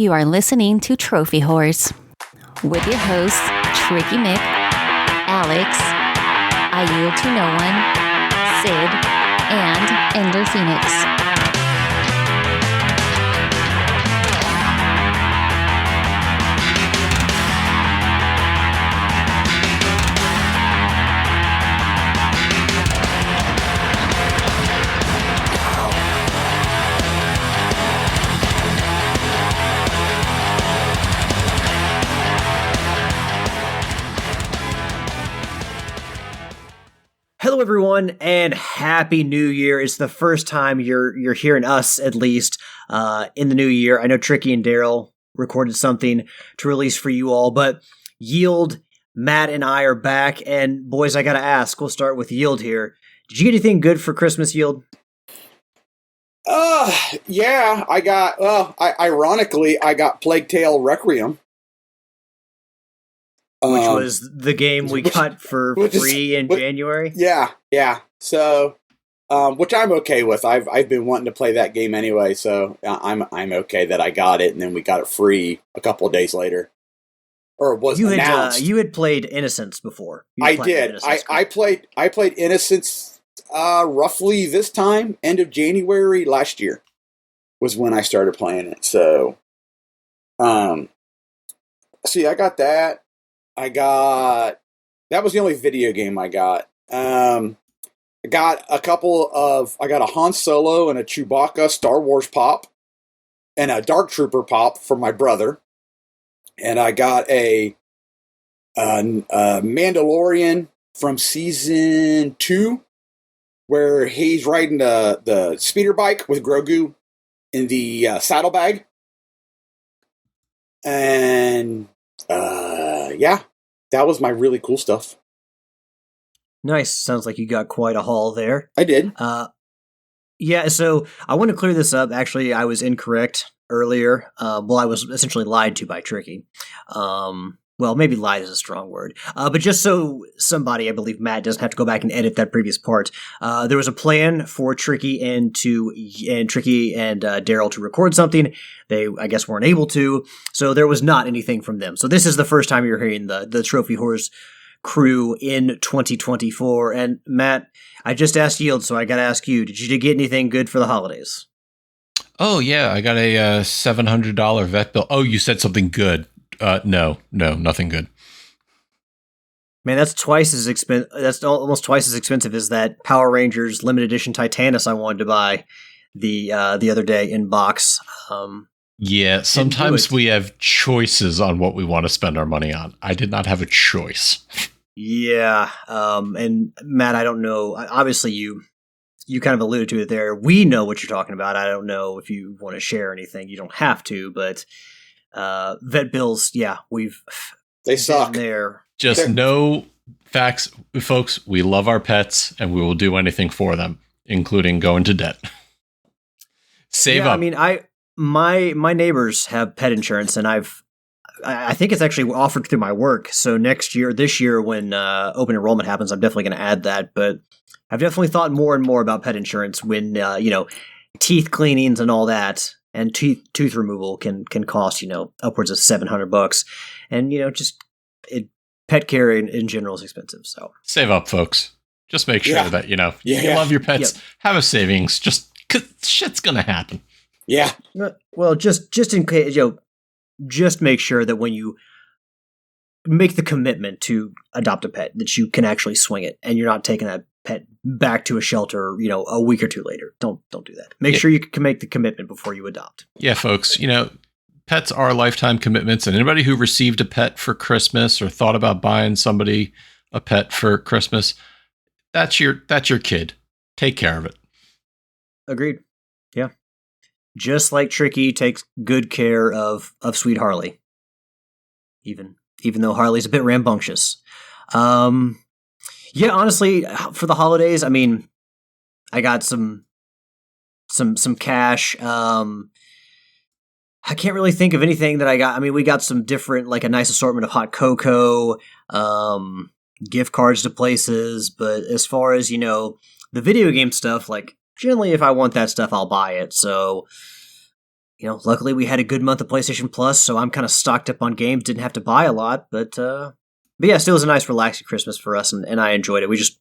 You are listening to Trophy Horse with your hosts, Tricky Mick, Alex, I Yield to No One, Sid, and Ender Phoenix. Hello, everyone, and Happy New Year. It's the first time you're hearing us, at least, in the new year. I know Tricky and Daryl recorded something to release for you all, but Yield, Matt, and I are back. And boys, I gotta ask, we'll start with Yield here. Did you get anything good for Christmas, Yield? Yeah, ironically, I got Plague Tale Requiem. Which was the game we got for free in January? Yeah. So, which I'm okay with. I've been wanting to play that game anyway, so I'm okay that I got it, and then we got it free a couple of days later. Or it was announced. You had played Innocence before. I did. I played Innocence roughly this time, end of January last year, was when I started playing it. So, see, I got that. That was the only video game I got. I got a Han Solo and a Chewbacca Star Wars pop and a Dark Trooper pop for my brother. And I got a Mandalorian from season 2 where he's riding the speeder bike with Grogu in the saddlebag. And, yeah. That was my really cool stuff. Nice. Sounds like you got quite a haul there. I did. Yeah, so I want to clear this up. Actually, I was incorrect earlier. I was essentially lied to by Tricky. Well, maybe lied is a strong word. But just so somebody, I believe Matt, doesn't have to go back and edit that previous part, there was a plan for Tricky and Daryl to record something. They, I guess, weren't able to, so there was not anything from them. So this is the first time you're hearing the Trophy Horse crew in 2024. And Matt, I just asked Yield, so I got to ask you: did you get anything good for the holidays? Oh yeah, I got a $700 vet bill. Oh, you said something good. No, nothing good. Man, that's twice as expensive. That's almost twice as expensive as that Power Rangers limited edition Titanus I wanted to buy the other day in box. Yeah, sometimes we have choices on what we want to spend our money on. I did not have a choice. Yeah, and Matt, I don't know. Obviously, you kind of alluded to it there. We know what you're talking about. I don't know if you want to share anything. You don't have to, but vet bills, yeah, they suck. Just know facts, folks. We love our pets, and we will do anything for them, including going to debt. Save up. I mean, my neighbors have pet insurance, and I think it's actually offered through my work. So this year, when open enrollment happens, I'm definitely going to add that. But I've definitely thought more and more about pet insurance when teeth cleanings and all that, and tooth removal can cost upwards of $700, and pet care in general is expensive. So save up, folks. Just make sure that you love your pets. Yep. Have a savings. Just 'cause shit's gonna happen. Yeah. Well, just in case, just make sure that when you make the commitment to adopt a pet, that you can actually swing it, and you're not taking that pet back to a shelter, a week or two later. Don't do that. Make sure you can make the commitment before you adopt. Yeah, folks, pets are lifetime commitments, and anybody who received a pet for Christmas or thought about buying somebody a pet for Christmas, that's your kid. Take care of it. Agreed. Yeah. Just like Tricky takes good care of Sweet Harley. Even though Harley's a bit rambunctious. Yeah, honestly, for the holidays, I mean, I got some cash. I can't really think of anything that I got. I mean, we got some different, like a nice assortment of hot cocoa, gift cards to places. But as far as, the video game stuff, like generally if I want that stuff, I'll buy it. So luckily we had a good month of PlayStation Plus, so I'm kind of stocked up on games. Didn't have to buy a lot, but yeah, still was a nice, relaxing Christmas for us, and I enjoyed it. We just,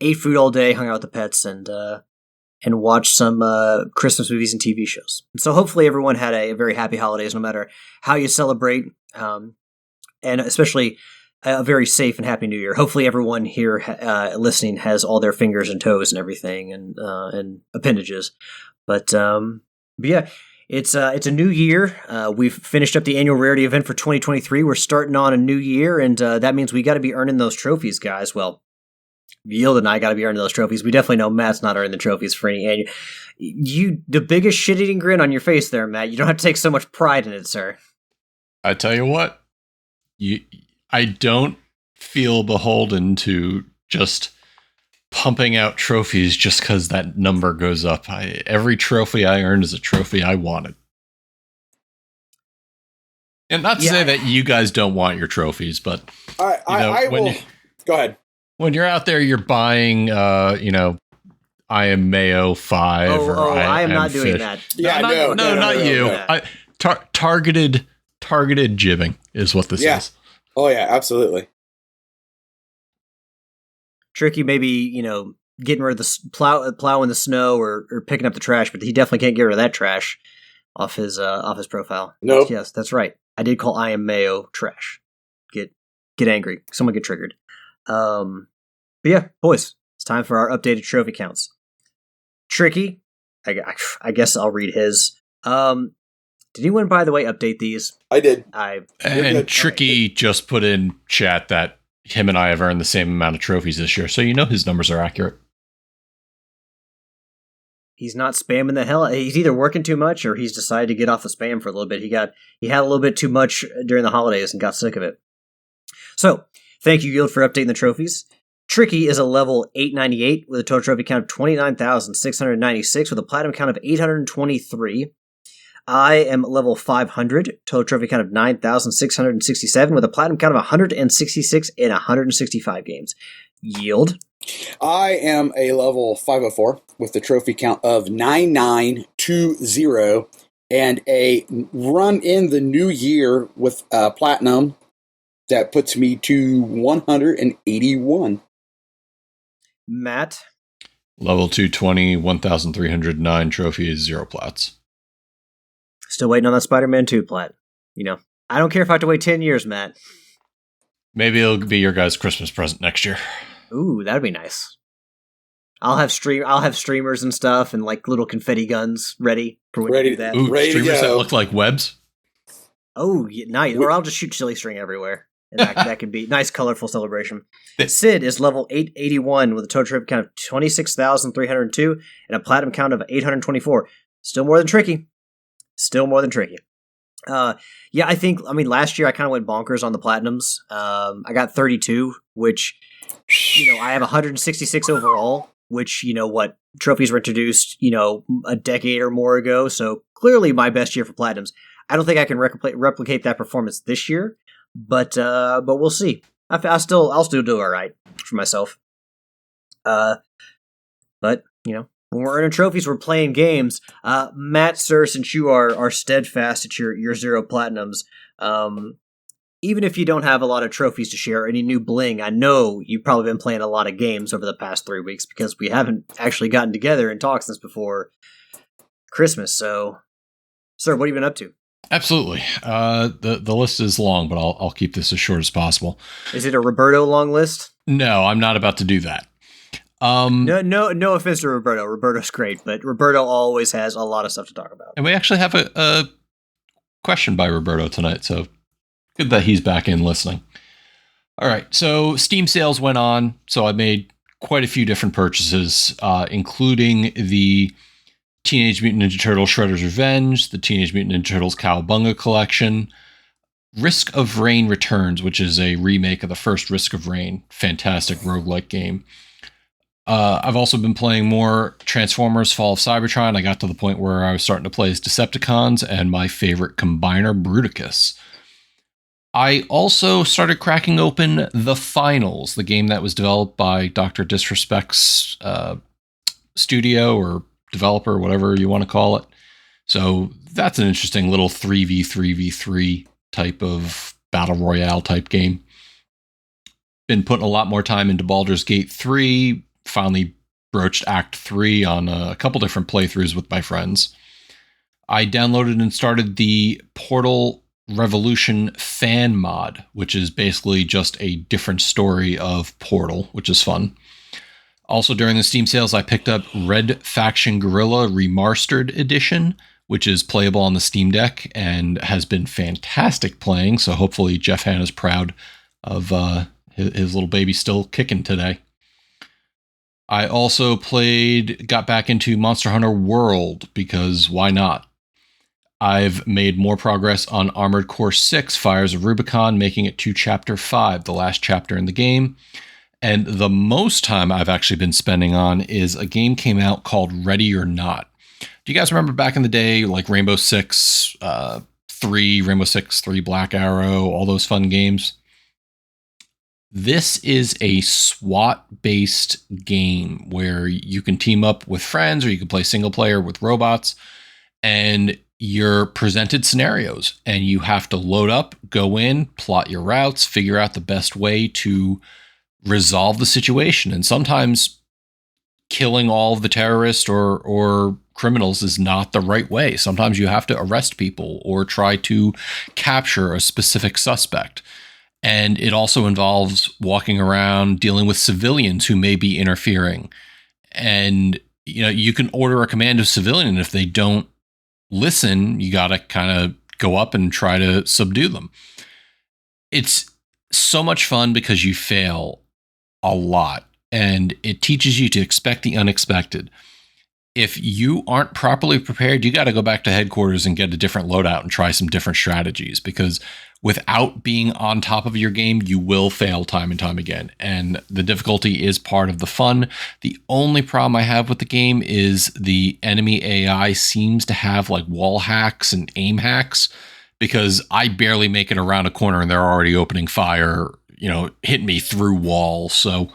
ate food all day, hung out with the pets, and watched some Christmas movies and TV shows. And so hopefully everyone had a very happy holidays, no matter how you celebrate, and especially a very safe and happy New Year. Hopefully everyone here listening has all their fingers and toes and everything, and appendages. But yeah. It's a new year. We've finished up the annual rarity event for 2023. We're starting on a new year, and that means we got to be earning those trophies, guys. Well, Yield and I got to be earning those trophies. We definitely know Matt's not earning the trophies for any annual. The biggest shit-eating grin on your face there, Matt. You don't have to take so much pride in it, sir. I tell you what, I don't feel beholden to just pumping out trophies just because that number goes up. Every trophy I earned is a trophy I wanted. And not to say that you guys don't want your trophies, but I will. Go ahead. When you're out there, you're buying, I am Mayo 5. I am not Fish. doing that. Yeah, no, not you. Targeted jibbing is what this is. Oh yeah, absolutely. Tricky, maybe, getting rid of the plowing the snow or picking up the trash, but he definitely can't get rid of that trash off his profile. Nope. Yes, that's right. I did call I am Mayo trash. Get angry. Someone get triggered. But yeah, boys, it's time for our updated trophy counts. Tricky, I guess I'll read his. Did anyone, by the way, update these? I did. And Tricky just put in chat that him and I have earned the same amount of trophies this year, so his numbers are accurate. He's not spamming the hell. He's either working too much or he's decided to get off the spam for a little bit. He had a little bit too much during the holidays and got sick of it. So, thank you, Yield, for updating the trophies. Tricky is a level 898 with a total trophy count of 29,696 with a platinum count of 823. I am level 500, total trophy count of 9,667 with a platinum count of 166 in 165 games. Yield. I am a level 504 with a trophy count of 9920 and a run in the new year with platinum that puts me to 181. Matt. Level 220, 1,309 trophies, 0 plats. Still waiting on that Spider-Man 2 plat. I don't care if I have to wait 10 years, Matt. Maybe it'll be your guys' Christmas present next year. Ooh, that'd be nice. I'll have streamers and stuff and like little confetti guns ready for when you do that. Ooh, streamers that look like webs? Oh, yeah, nice. Or I'll just shoot silly string everywhere. And that could be nice, colorful celebration. Sid is level 881 with a total trip count of 26,302 and a platinum count of 824. Still more than Tricky. Yeah, last year I kind of went bonkers on the platinums. I got 32, which, I have 166 overall, which, trophies were introduced, a decade or more ago. So clearly my best year for platinums. I don't think I can replicate that performance this year, but we'll see. I'll still do all right for myself. But, when we're earning trophies, we're playing games. Matt, sir, since you are steadfast at your 0 platinums, even if you don't have a lot of trophies to share, any new bling, I know you've probably been playing a lot of games over the past 3 weeks because we haven't actually gotten together and talked since before Christmas. So, sir, what have you been up to? Absolutely. The list is long, but I'll keep this as short as possible. Is it a Roberto long list? No, I'm not about to do that. No offense to Roberto. Roberto's great, but Roberto always has a lot of stuff to talk about. And we actually have a question by Roberto tonight, so good that he's back in listening. All right, so Steam sales went on, so I made quite a few different purchases, including the Teenage Mutant Ninja Turtles Shredder's Revenge, the Teenage Mutant Ninja Turtles Cowabunga Collection, Risk of Rain Returns, which is a remake of the first Risk of Rain. Fantastic roguelike game. I've also been playing more Transformers Fall of Cybertron. I got to the point where I was starting to play as Decepticons and my favorite combiner, Bruticus. I also started cracking open The Finals, the game that was developed by Dr. Disrespect's studio or developer, whatever you want to call it. So that's an interesting little 3v3v3 type of battle royale type game. Been putting a lot more time into Baldur's Gate 3. Finally broached Act 3 on a couple different playthroughs with my friends. I downloaded and started the Portal Revolution fan mod, which is basically just a different story of Portal, which is fun. Also, during the Steam sales, I picked up Red Faction Guerrilla Remastered Edition, which is playable on the Steam Deck and has been fantastic playing. So hopefully Jeff Hanna's proud of his little baby still kicking today. I also got back into Monster Hunter World because why not? I've made more progress on Armored Core 6 Fires of Rubicon, making it to Chapter 5, the last chapter in the game. And the most time I've actually been spending on is a game came out called Ready or Not. Do you guys remember back in the day, like Rainbow Six 3, Rainbow Six 3 Black Arrow, all those fun games? This is a SWAT-based game where you can team up with friends or you can play single player with robots, and you're presented scenarios and you have to load up, go in, plot your routes, figure out the best way to resolve the situation. And sometimes killing all of the terrorists or criminals is not the right way. Sometimes you have to arrest people or try to capture a specific suspect. And it also involves walking around dealing with civilians who may be interfering. And you can order a command of civilian, and if they don't listen, you got to kind of go up and try to subdue them. It's so much fun because you fail a lot, and it teaches you to expect the unexpected. If you aren't properly prepared, you got to go back to headquarters and get a different loadout and try some different strategies, because without being on top of your game, you will fail time and time again. And the difficulty is part of the fun. The only problem I have with the game is the enemy AI seems to have like wall hacks and aim hacks, because I barely make it around a corner and they're already opening fire, hit me through walls. So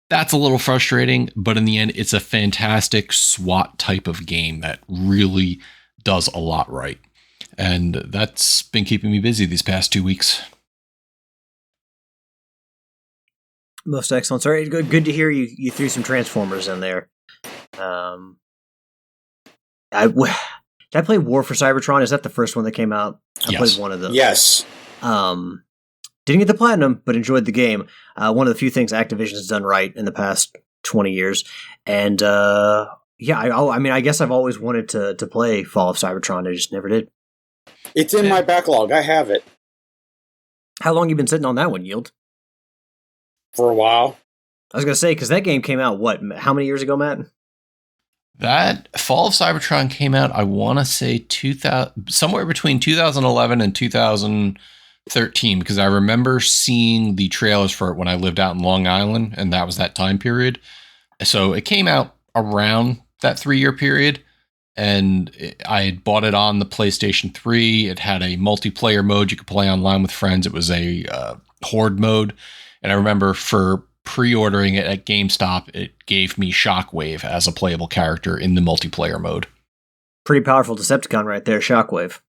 that's a little frustrating, but in the end, it's a fantastic SWAT type of game that really does a lot right. And that's been keeping me busy these past 2 weeks. Most excellent. Sorry, good to hear you threw some Transformers in there. Did I play War for Cybertron? Is that the first one that came out? I Yes. played one of those. Yes. Didn't get the platinum, but enjoyed the game. One of the few things Activision has done right in the past 20 years. And I guess I've always wanted to play Fall of Cybertron. I just never did. It's in my backlog. I have it. How long you been sitting on that one, Yield? For a while. I was going to say, because that game came out, how many years ago, Matt? That Fall of Cybertron came out, I want to say somewhere between 2011 and 2013, because I remember seeing the trailers for it when I lived out in Long Island, and that was that time period. So it came out around that 3-year period, and I had bought it on the PlayStation 3. It had a multiplayer mode you could play online with friends. It was a horde mode, and I remember for pre-ordering it at GameStop, it gave me Shockwave as a playable character in the multiplayer mode. Pretty powerful Decepticon right there, Shockwave.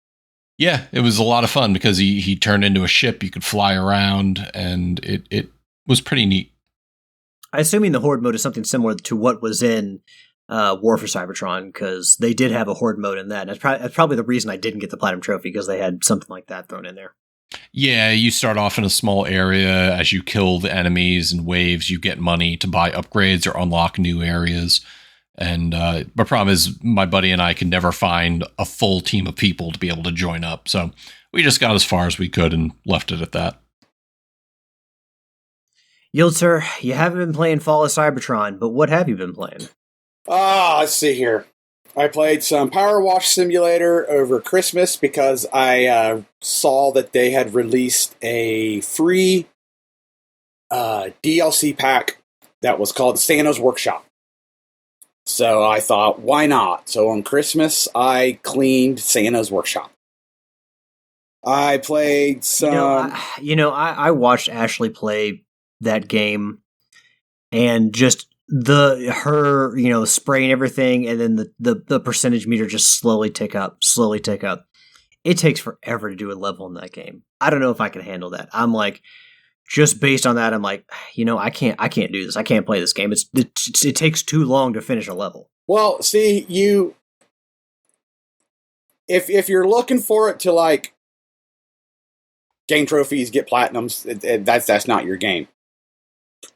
Yeah, it was a lot of fun because he turned into a ship. You could fly around, and it was pretty neat. I'm assuming the Horde mode is something similar to what was in War for Cybertron, because they did have a Horde mode in that. That's probably the reason I didn't get the Platinum Trophy, because they had something like that thrown in there. Yeah, you start off in a small area. As you kill the enemies in waves, you get money to buy upgrades or unlock new areas. And my problem is my buddy and I could never find a full team of people to be able to join up. So we just got as far as we could and left it at that. Yield, sir, you haven't been playing Fall of Cybertron, but what have you been playing? Let's see here. I played some Power Wash Simulator over Christmas because I saw that they had released a free DLC pack that was called Santa's Workshop. So I thought, why not? So on Christmas, I cleaned Santa's Workshop. I played some... I watched Ashley play that game, and just her spraying everything, and then the percentage meter just slowly tick up. It takes forever to do a level in that game. I don't know if I can handle that. I'm like, just based on that, I'm like, I can't do this. I can't play this game. It takes too long to finish a level. Well, see, if you're looking for it to like gain trophies, get platinums, that's not your game.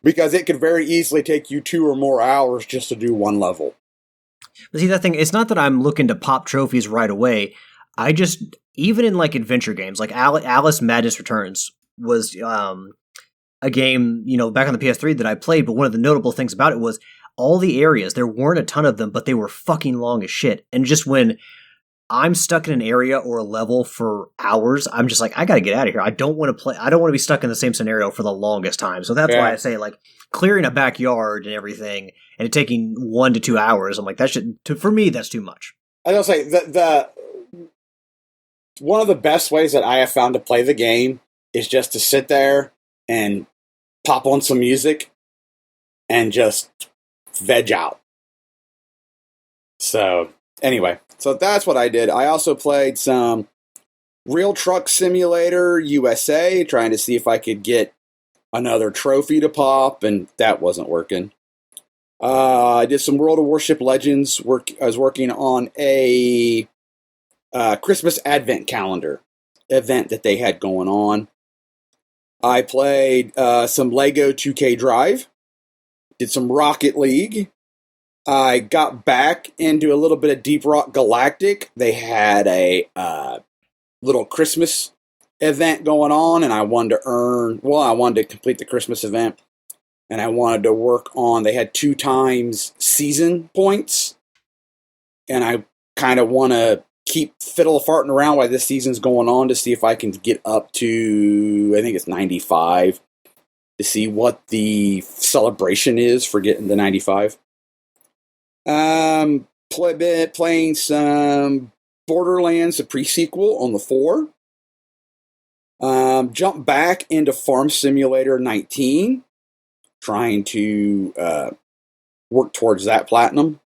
Because it could very easily take you 2 or more hours just to do one level. But see, that thing, it's not that I'm looking to pop trophies right away. I just, even in like adventure games, like Alice Madness Returns was a game, back on the PS3 that I played, but one of the notable things about it was all the areas, there weren't a ton of them, but they were fucking long as shit. And just when I'm stuck in an area or a level for hours, I'm just like, I gotta get out of here. I don't want to be stuck in the same scenario for the longest time. So that's why I say, like, clearing a backyard and everything, and it taking 1 to 2 hours, I'm like, for me, that's too much. I was gonna say, the one of the best ways that I have found to play the game is just to sit there and pop on some music and just veg out. So, anyway. So that's what I did. I also played some Real Truck Simulator USA, trying to see if I could get another trophy to pop, and that wasn't working. I did some World of Warship Legends work. I was working on a Christmas Advent Calendar event that they had going on. I played some Lego 2K Drive, did some Rocket League. I got back into a little bit of Deep Rock Galactic. They had a little Christmas event going on, and I wanted to complete the Christmas event, and I wanted to work on, they had 2 times season points, and I kind of want to keep farting around while this season's going on to see if I can get up to, I think it's 95, to see what the celebration is for getting the 95. Playing some Borderlands, the pre-sequel on the 4. Jumped back into Farm Simulator 19, trying to work towards that platinum.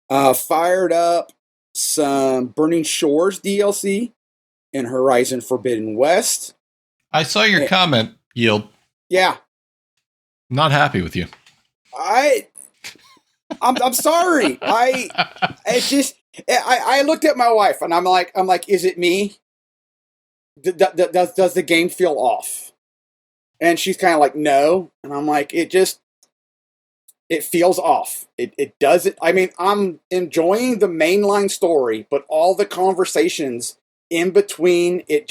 Fired up some Burning Shores DLC in Horizon Forbidden West. I saw your comment, Yield. Yeah. Not happy with you. I'm sorry. I looked at my wife and I'm like, is it me? Does the game feel off? And she's kind of like, no. And I'm like, it feels off. It doesn't. I mean, I'm enjoying the mainline story, but all the conversations in between, it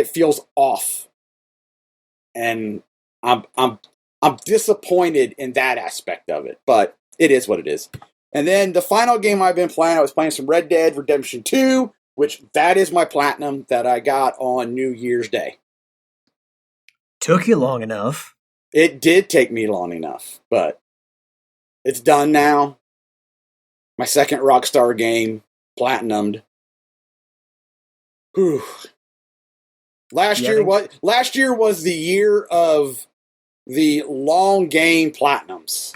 feels off. And I'm disappointed in that aspect of it, but it is what it is. And then the final game I've been playing, I was playing some Red Dead Redemption 2, which that is my platinum that I got on New Year's Day. Took you long enough. It did take me long enough, but it's done now. My second Rockstar game, platinumed. Whew. Last year was the year of the long game platinums.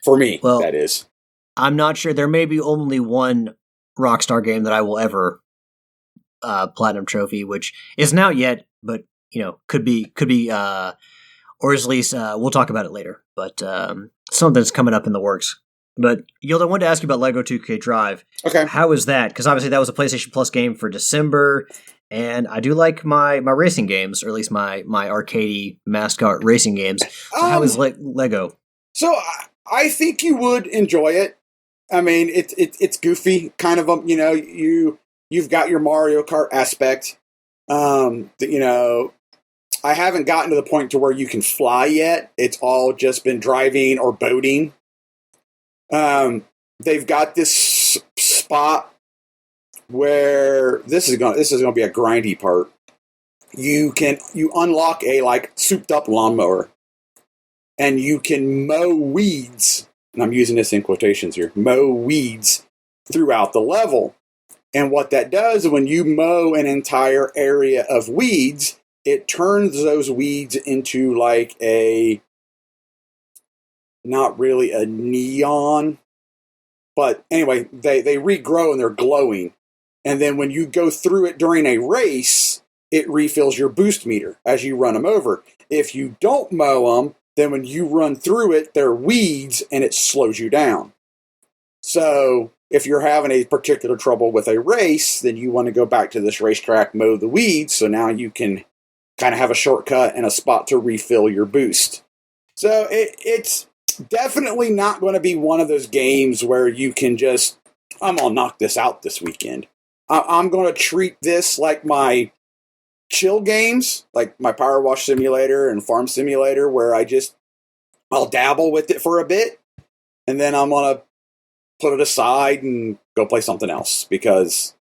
For me, that is. I'm not sure. There may be only one Rockstar game that I will ever platinum trophy, which isn't out yet, but could be, or at least we'll talk about it later. But something's coming up in the works. But Yield, I wanted to ask you about Lego 2K Drive. Okay, how is that? Because obviously that was a PlayStation Plus game for December, and I do like my racing games, or at least my arcadey mascot racing games. So how is Lego? So I think you would enjoy it. I mean, it's goofy, kind of. You've got your Mario Kart aspect. I haven't gotten to the point to where you can fly yet. It's all just been driving or boating. They've got this spot where this is going to be a grindy part. You unlock a souped up lawnmower, and you can mow weeds. And I'm using this in quotations here. Mow weeds throughout the level. And what that does, when you mow an entire area of weeds, it turns those weeds into like not really a neon, but anyway, they regrow and they're glowing. And then when you go through it during a race, it refills your boost meter as you run them over. If you don't mow them, then when you run through it, they're weeds and it slows you down. So if you're having a particular trouble with a race, then you want to go back to this racetrack, mow the weeds, so now you can kind of have a shortcut and a spot to refill your boost. So it's definitely not going to be one of those games where you can just, I'm going to knock this out this weekend. I'm going to treat this like my chill games, like my Power Wash Simulator and Farm Simulator, where I'll dabble with it for a bit, and then I'm going to put it aside and go play something else, because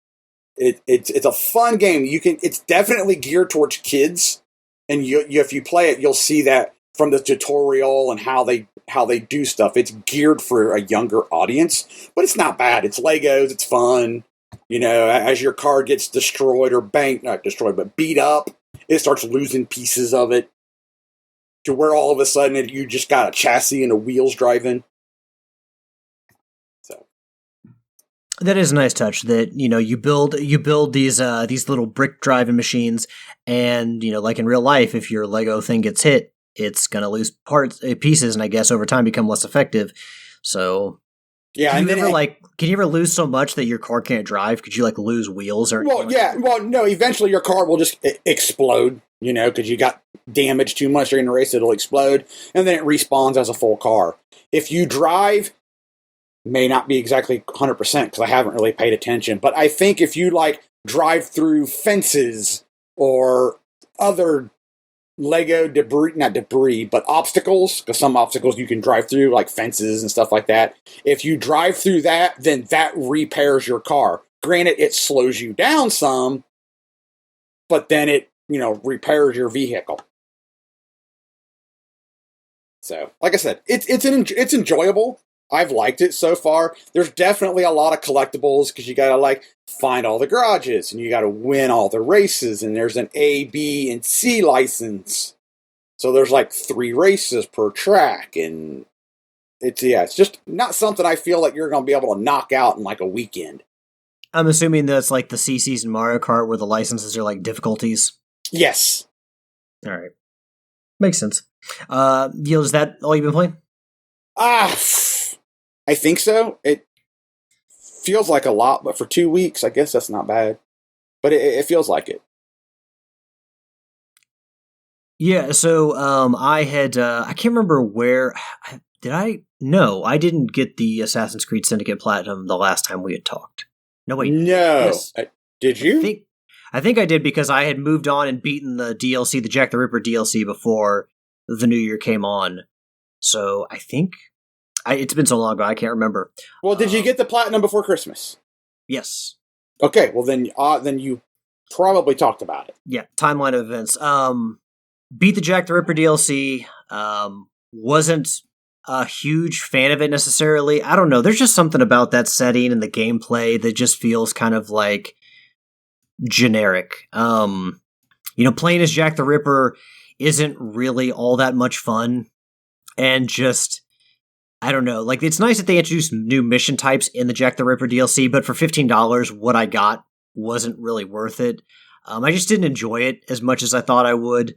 it's a fun game. It's definitely geared towards kids, and if you play it, you'll see that from the tutorial and how they do stuff. It's geared for a younger audience, but it's not bad. It's Legos. It's fun. You know, as your car gets destroyed or not destroyed, but beat up, it starts losing pieces of it to where all of a sudden you just got a chassis and the wheels driving. So that is a nice touch that, you know, you build these little brick driving machines, and, you know, like in real life, if your Lego thing gets hit, it's going to lose pieces, and I guess over time become less effective. So yeah, can you ever lose so much that your car can't drive? Could you like lose wheels or anything? Well, yeah. Well, no, eventually your car will just explode, you know, because you got damaged too much during the race, it'll explode, and then it respawns as a full car. If you drive, may not be exactly 100% because I haven't really paid attention, but I think if you like drive through fences or other Lego not debris, but obstacles, because some obstacles you can drive through, like fences and stuff like that. If you drive through that, then that repairs your car. Granted, it slows you down some, but then it, you know, repairs your vehicle. So, like I said, it's enjoyable. I've liked it so far. There's definitely a lot of collectibles because you gotta like find all the garages and you gotta win all the races, and there's an A, B, and C license. So there's like 3 races per track, and it's just not something I feel like you're gonna be able to knock out in like a weekend. I'm assuming that's like the CCs in Mario Kart where the licenses are like difficulties. Yes. All right. Makes sense. Gil, is that all you've been playing? I think so. It feels like a lot, but for 2 weeks, I guess that's not bad. But it feels like it. Yeah, so I had, I can't remember where, No, I didn't get the Assassin's Creed Syndicate Platinum the last time we had talked. No, wait. No. Yes. Did you? I think I did because I had moved on and beaten the DLC, the Jack the Ripper DLC, before the new year came on. So I think... it's been so long ago, I can't remember. Well, did you get the Platinum before Christmas? Yes. Okay, well then you probably talked about it. Yeah, timeline of events. Beat the Jack the Ripper DLC. Wasn't a huge fan of it necessarily. I don't know. There's just something about that setting and the gameplay that just feels kind of like generic. You know, playing as Jack the Ripper isn't really all that much fun, and just... I don't know. Like, it's nice that they introduced new mission types in the Jack the Ripper DLC, but for $15, what I got wasn't really worth it. I just didn't enjoy it as much as I thought I would.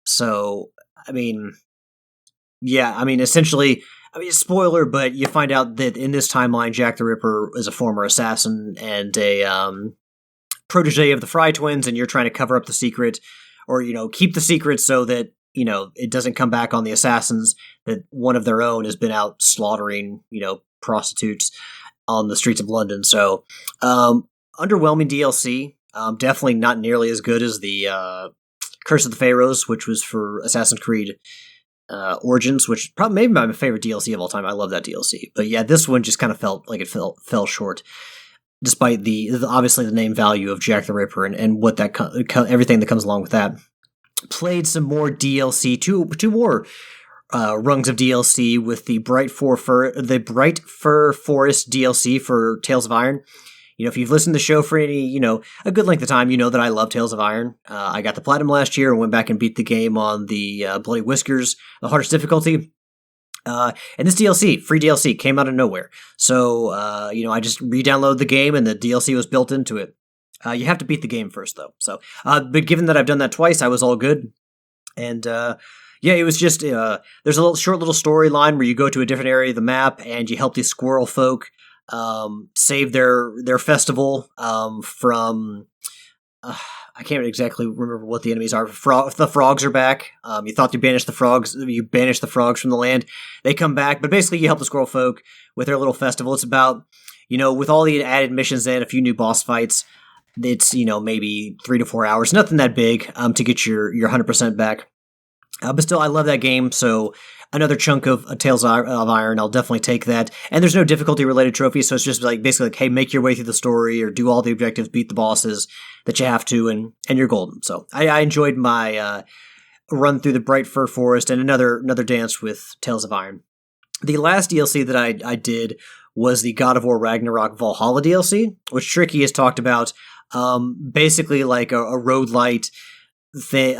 So, I mean, yeah, I mean, essentially, spoiler, but you find out that in this timeline, Jack the Ripper is a former assassin and a protege of the Fry twins, and you're trying to cover up the secret, or, you know, keep the secret so that, you know, it doesn't come back on the assassins that one of their own has been out slaughtering, you know, prostitutes on the streets of London. So, underwhelming DLC. Definitely not nearly as good as the Curse of the Pharaohs, which was for Assassin's Creed Origins, which probably maybe my favorite DLC of all time. I love that DLC. But yeah, this one just kind of felt like it fell short, despite the obviously the name value of Jack the Ripper and what that everything that comes along with that. Played some more DLC, two more rungs of DLC with the Bright Fur Forest DLC for Tales of Iron. if you've listened to the show for any, a good length of time, you know that I love Tales of Iron. I got the platinum last year and went back and beat the game on the Bloody Whiskers, the hardest difficulty. And this DLC, free DLC, came out of nowhere. So, I just re-downloaded the game and the DLC was built into it. You have to beat the game first, though. So, but given that I've done that twice, I was all good. And, it was just, there's a short little storyline where you go to a different area of the map and you help these squirrel folk, save their festival, from, I can't exactly remember what the enemies are. The frogs are back. You thought you banished the frogs from the land. They come back, but basically you help the squirrel folk with their little festival. It's about, with all the added missions and a few new boss fights, it's, maybe 3 to 4 hours. Nothing that big, to get your 100% back. But still, I love that game, so another chunk of Tales of Iron, I'll definitely take that. And there's no difficulty-related trophies, so it's just basically hey, make your way through the story, or do all the objectives, beat the bosses that you have to, and you're golden. So I enjoyed my run through the Bright Fir Forest and another dance with Tales of Iron. The last DLC that I did was the God of War Ragnarok Valhalla DLC, which Tricky has talked about. Basically like a roguelite thing,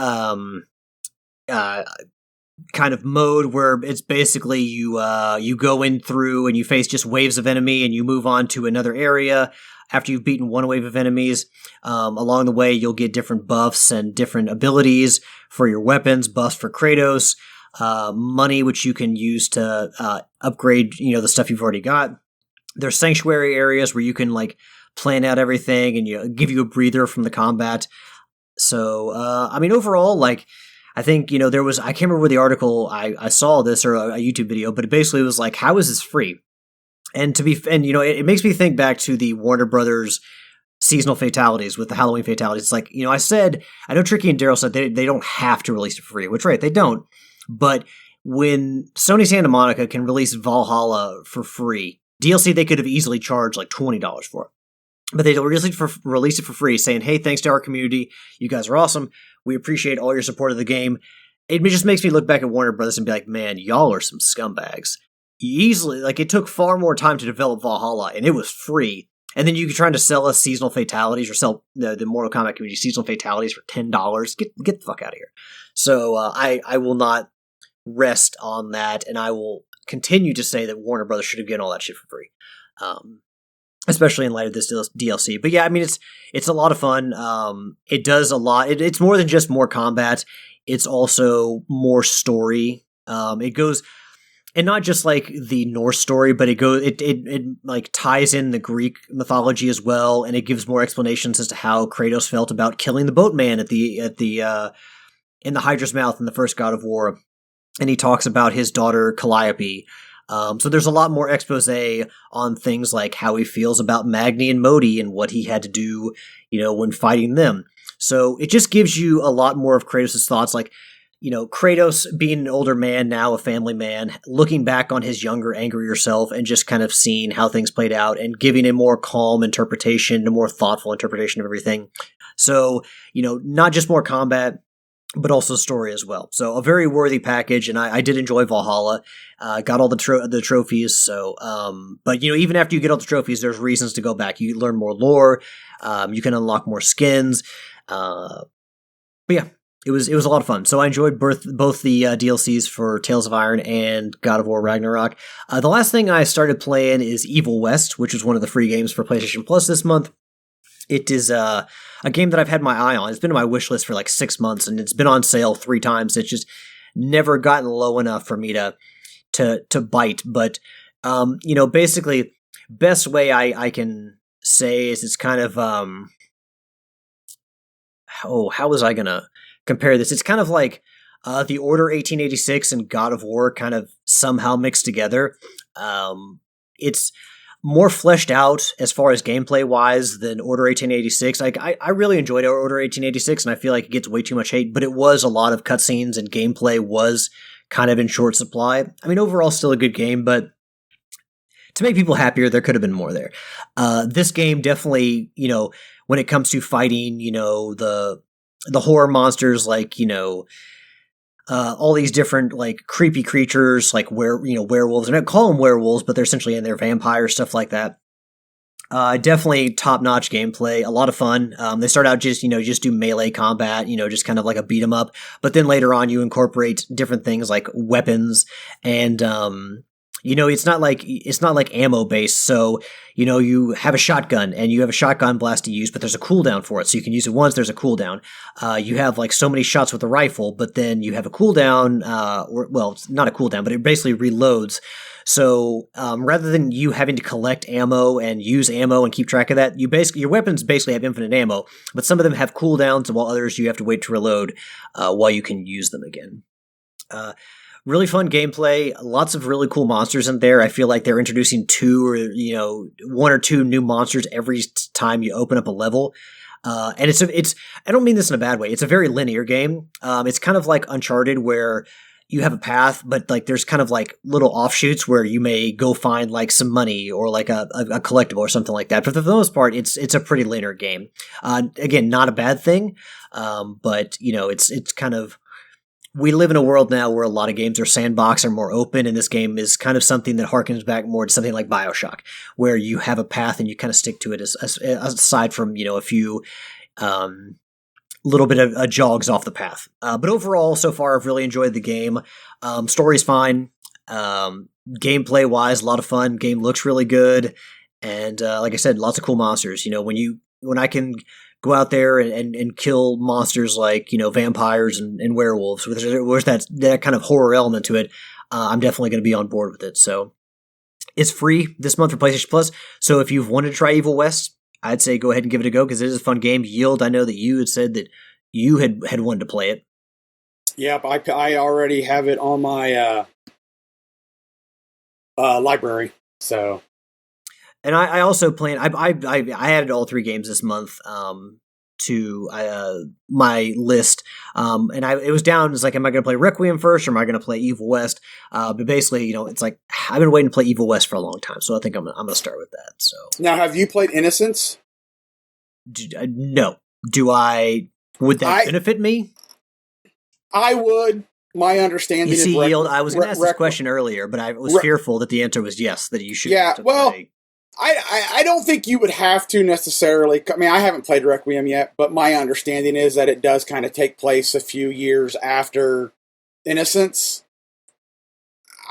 kind of mode where it's basically you go in through and you face just waves of enemy and you move on to another area after you've beaten one wave of enemies. Along the way, you'll get different buffs and different abilities for your weapons, buffs for Kratos, money which you can use to upgrade the stuff you've already got. There's sanctuary areas where you can plan out everything and give you a breather from the combat. So overall, I think, there was, I can't remember where the article I saw this or a YouTube video, but it basically was how is this free? And it makes me think back to the Warner Brothers seasonal fatalities with the Halloween fatalities. It's I know Tricky and Daryl said they don't have to release it for free, which, right, they don't. But when Sony Santa Monica can release Valhalla for free, DLC they could have easily charged $20 for it. But they release it for free, saying, hey, thanks to our community, you guys are awesome. We appreciate all your support of the game. It just makes me look back at Warner Brothers and be like, man, y'all are some scumbags. Easily, it took far more time to develop Valhalla, and it was free. And then you're trying to sell us seasonal fatalities or sell the Mortal Kombat community seasonal fatalities for $10. Get the fuck out of here. So I will not rest on that, and I will continue to say that Warner Brothers should have gotten all that shit for free. Especially in light of this DLC. But yeah, it's a lot of fun. It does a lot. It's more than just more combat. It's also more story. It goes, and not just the Norse story, but it ties in the Greek mythology as well, and it gives more explanations as to how Kratos felt about killing the boatman in the Hydra's mouth in the first God of War, and he talks about his daughter Calliope. So there's a lot more expose on things like how he feels about Magni and Modi and what he had to do, when fighting them. So it just gives you a lot more of Kratos' thoughts, Kratos being an older man, now a family man, looking back on his younger, angrier self and just kind of seeing how things played out and giving a more calm interpretation, a more thoughtful interpretation of everything. So, not just more combat, but also story as well. So a very worthy package, and I did enjoy Valhalla. Got all the trophies. So, but even after you get all the trophies, there's reasons to go back. You learn more lore. You can unlock more skins. But yeah, it was a lot of fun. So I enjoyed both the DLCs for Tales of Iron and God of War Ragnarok. The last thing I started playing is Evil West, which was one of the free games for PlayStation Plus this month. It is a game that I've had my eye on. It's been on my wish list for 6 months, and it's been on sale 3 times. It's just never gotten low enough for me to bite. But basically, best way I can say is it's kind of how was I gonna compare this? It's kind of like the Order 1886 and God of War kind of somehow mixed together. It's more fleshed out as far as gameplay wise than Order 1886. I really enjoyed Order 1886, and I feel like it gets way too much hate, but it was a lot of cutscenes and gameplay was kind of in short supply. Overall still a good game, but to make people happier, there could have been more there. This game definitely, when it comes to fighting, the horror monsters, all these different creepy creatures, werewolves. And I call them werewolves, but they're essentially in their vampire stuff like that. Definitely top-notch gameplay, a lot of fun. They start out just do melee combat, just kind of like a beat 'em up. But then later on, you incorporate different things like weapons, and it's not like ammo based. So you have a shotgun and you have a shotgun blast to use, but there's a cooldown for it, so you can use it once. There's a cooldown. You have like so many shots with a rifle, but then you have a cooldown. It's not a cooldown, but it basically reloads. So rather than you having to collect ammo and use ammo and keep track of that, your weapons basically have infinite ammo, but some of them have cooldowns, while others you have to wait to reload while you can use them again. Really fun gameplay, lots of really cool monsters in there. I feel like they're introducing one or two new monsters every time you open up a level. And it's I don't mean this in a bad way. It's a very linear game. It's kind of like Uncharted, where you have a path, but like there's kind of like little offshoots where you may go find like some money or like a collectible or something like that. But for the most part, it's a pretty linear game. Again, not a bad thing, but it's kind of, we live in a world now where a lot of games are sandbox or more open, and this game is kind of something that harkens back more to something like BioShock, where you have a path and you kind of stick to it, aside from a few little bit of jogs off the path. But overall, so far, I've really enjoyed the game. Story's fine. Gameplay wise, a lot of fun. Game looks really good, and like I said, lots of cool monsters. When I can go out there and kill monsters like vampires and werewolves, where's that kind of horror element to it, I'm definitely going to be on board with it. So it's free this month for PlayStation Plus. So if you've wanted to try Evil West, I'd say go ahead and give it a go, because it is a fun game. Yield, I know that you had said that you had wanted to play it. Yep, I already have it on my library. So, and I also plan. I added all 3 games this month to my list, and it was down. It's like, am I going to play Requiem first, or am I going to play Evil West? But basically, it's like I've been waiting to play Evil West for a long time, so I think I'm going to start with that. So now, have you played Innocence? No. Would that benefit me? I would. My understanding is Yield. I was going to ask this question earlier, but I was fearful that the answer was yes, that you should. Yeah, well, I don't think you would have to necessarily. I mean, I haven't played Requiem yet, but my understanding is that it does kind of take place a few years after Innocence.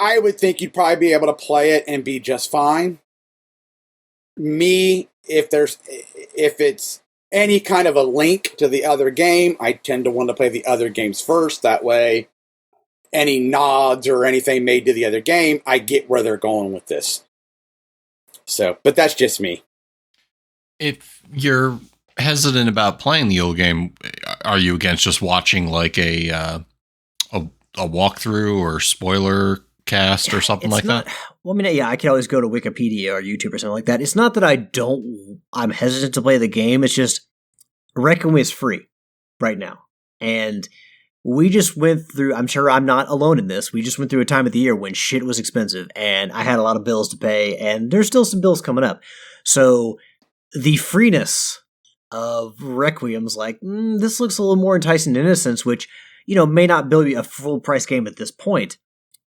I would think you'd probably be able to play it and be just fine. Me, if it's any kind of a link to the other game, I tend to want to play the other games first. That way, any nods or anything made to the other game, I get where they're going with this. So, but that's just me. If you're hesitant about playing the old game, are you against just watching like a walkthrough or spoiler cast or something like that? Well, I mean, yeah, I could always go to Wikipedia or YouTube or something like that. It's not that I'm hesitant to play the game. It's just Requiem is free right now. And we just went through, I'm sure I'm not alone in this, we just went through a time of the year when shit was expensive, and I had a lot of bills to pay, and there's still some bills coming up. So the freeness of Requiem's like, this looks a little more enticing than Innocence, which, may not be a full price game at this point.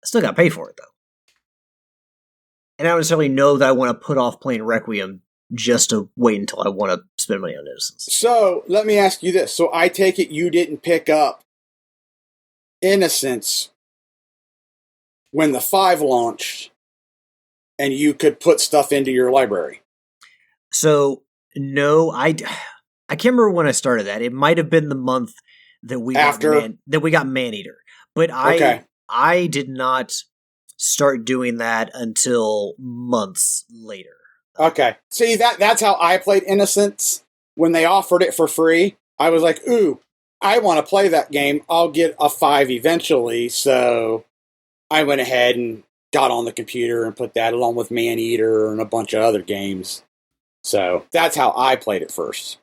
I still got to pay for it, though. And I don't necessarily know that I want to put off playing Requiem just to wait until I want to spend money on Innocence. So, let me ask you this. So, I take it you didn't pick up Innocence when the 5 launched, and you could put stuff into your library? So, no, I can't remember when I started that. It might have been the month that we got Maneater. But I did not start doing that until months later. Okay. See, that's how I played Innocence. When they offered it for free, I was like, ooh, I want to play that game. I'll get a 5 eventually. So I went ahead and got on the computer and put that along with Maneater and a bunch of other games. So that's how I played it first.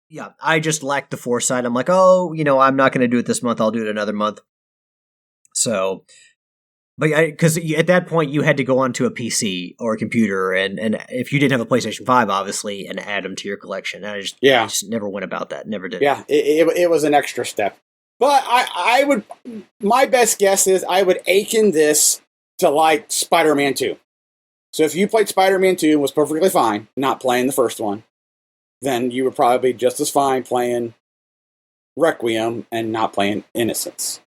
Yeah, I just lacked the foresight. I'm like, I'm not going to do it this month. I'll do it another month. So, but because at that point you had to go onto a PC or a computer, and if you didn't have a PlayStation 5, obviously, and add them to your collection. And I just never went about that. Never did. Yeah, it was an extra step. But I would, my best guess is I would akin this to like Spider-Man 2. So if you played Spider-Man 2 and was perfectly fine not playing the first one, then you would probably be just as fine playing Requiem and not playing Innocence.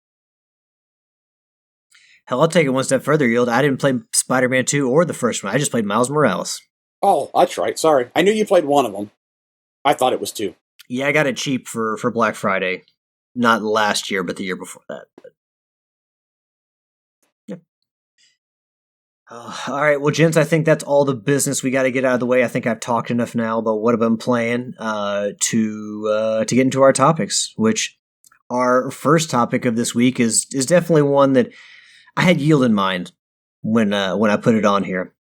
Hell, I'll take it one step further, Yield. I didn't play Spider-Man 2 or the first one. I just played Miles Morales. Oh, that's right. Sorry. I knew you played one of them. I thought it was 2. Yeah, I got it cheap for Black Friday. Not last year, but the year before that. But, yeah. All right, well, gents, I think that's all the business we got to get out of the way. I think I've talked enough now about what I've been playing to get into our topics, which our first topic of this week is definitely one that I had Yield in mind when I put it on here.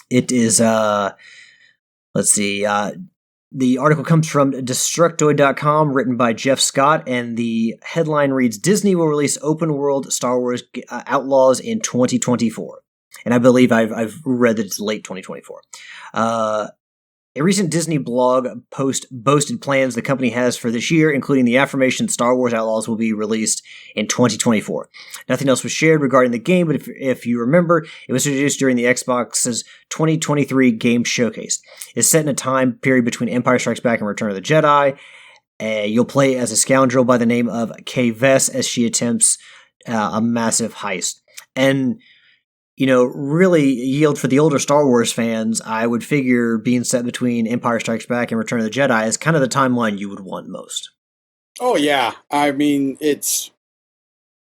It is, let's see, the article comes from Destructoid.com, written by Jeff Scott, and the headline reads, Disney will release open-world Star Wars Outlaws in 2024. And I believe I've read that it's late 2024. A recent Disney blog post boasted plans the company has for this year, including the affirmation that Star Wars Outlaws will be released in 2024. Nothing else was shared regarding the game, but if you remember, it was introduced during the Xbox's 2023 Game Showcase. It's set in a time period between Empire Strikes Back and Return of the Jedi. You'll play as a scoundrel by the name of Kay Vess as she attempts a massive heist. And really, Yield, for the older Star Wars fans, I would figure being set between Empire Strikes Back and Return of the Jedi is kind of the timeline you would want most. Oh, yeah. I mean, it's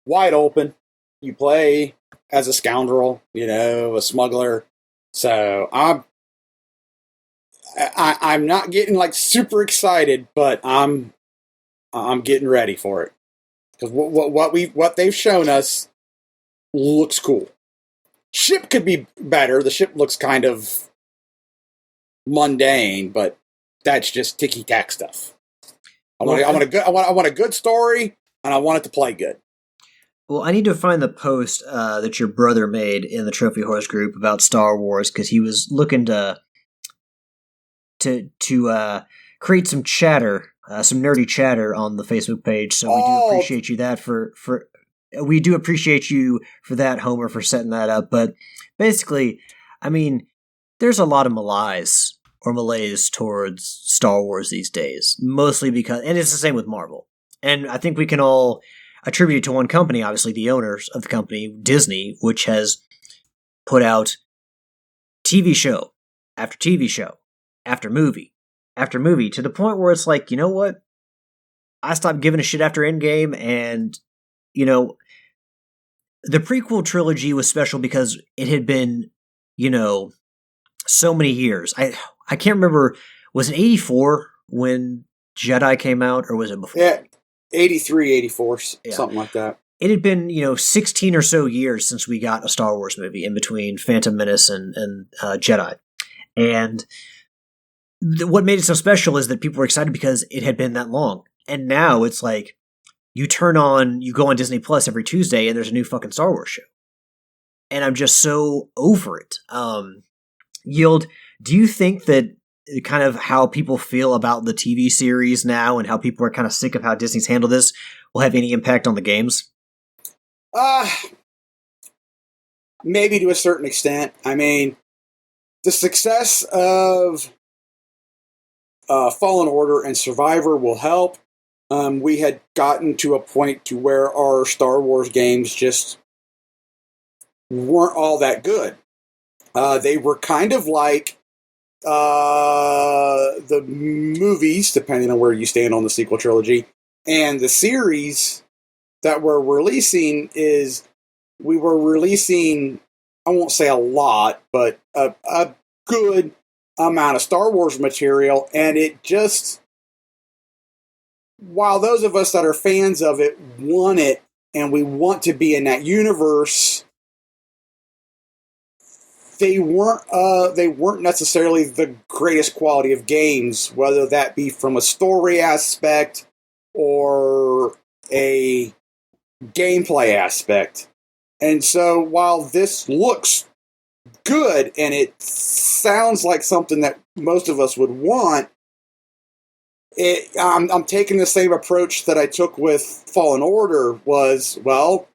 wide open. You play as a scoundrel, a smuggler. So I'm not getting like super excited, but I'm getting ready for it. Because what they've shown us looks cool. Ship could be better. The ship looks kind of mundane, but that's just ticky-tack stuff. I want a good story, and I want it to play good. Well, I need to find the post that your brother made in the Trophy Horse group about Star Wars, because he was looking to create some chatter, some nerdy chatter on the Facebook page. So we do appreciate you that we do appreciate you for that, Homer, for setting that up. But basically, I mean, there's a lot of malaise towards Star Wars these days, mostly because, and it's the same with Marvel. And I think we can all attribute it to one company, obviously the owners of the company, Disney, which has put out TV show after TV show after movie after movie to the point where it's like, you know what? I stopped giving a shit after Endgame, and the prequel trilogy was special because it had been, so many years. I can't remember, was it 84 when Jedi came out, or was it before? Yeah, 83, 84, something like that. It had been, 16 or so years since we got a Star Wars movie in between Phantom Menace and Jedi. And what made it so special is that people were excited because it had been that long. And now it's like, you go on Disney Plus every Tuesday and there's a new fucking Star Wars show. And I'm just so over it. Yield, do you think that kind of how people feel about the TV series now and how people are kind of sick of how Disney's handled this will have any impact on the games? Maybe to a certain extent. I mean, the success of Fallen Order and Survivor will help. We had gotten to a point to where our Star Wars games just weren't all that good. They were kind of like the movies, depending on where you stand on the sequel trilogy, and the series that we're releasing we were releasing, I won't say a lot, but a good amount of Star Wars material, and it just, while those of us that are fans of it want it, and we want to be in that universe, they weren't necessarily the greatest quality of games, whether that be from a story aspect or a gameplay aspect. And so while this looks good and it sounds like something that most of us would want, I'm taking the same approach that I took with Fallen Order was, well,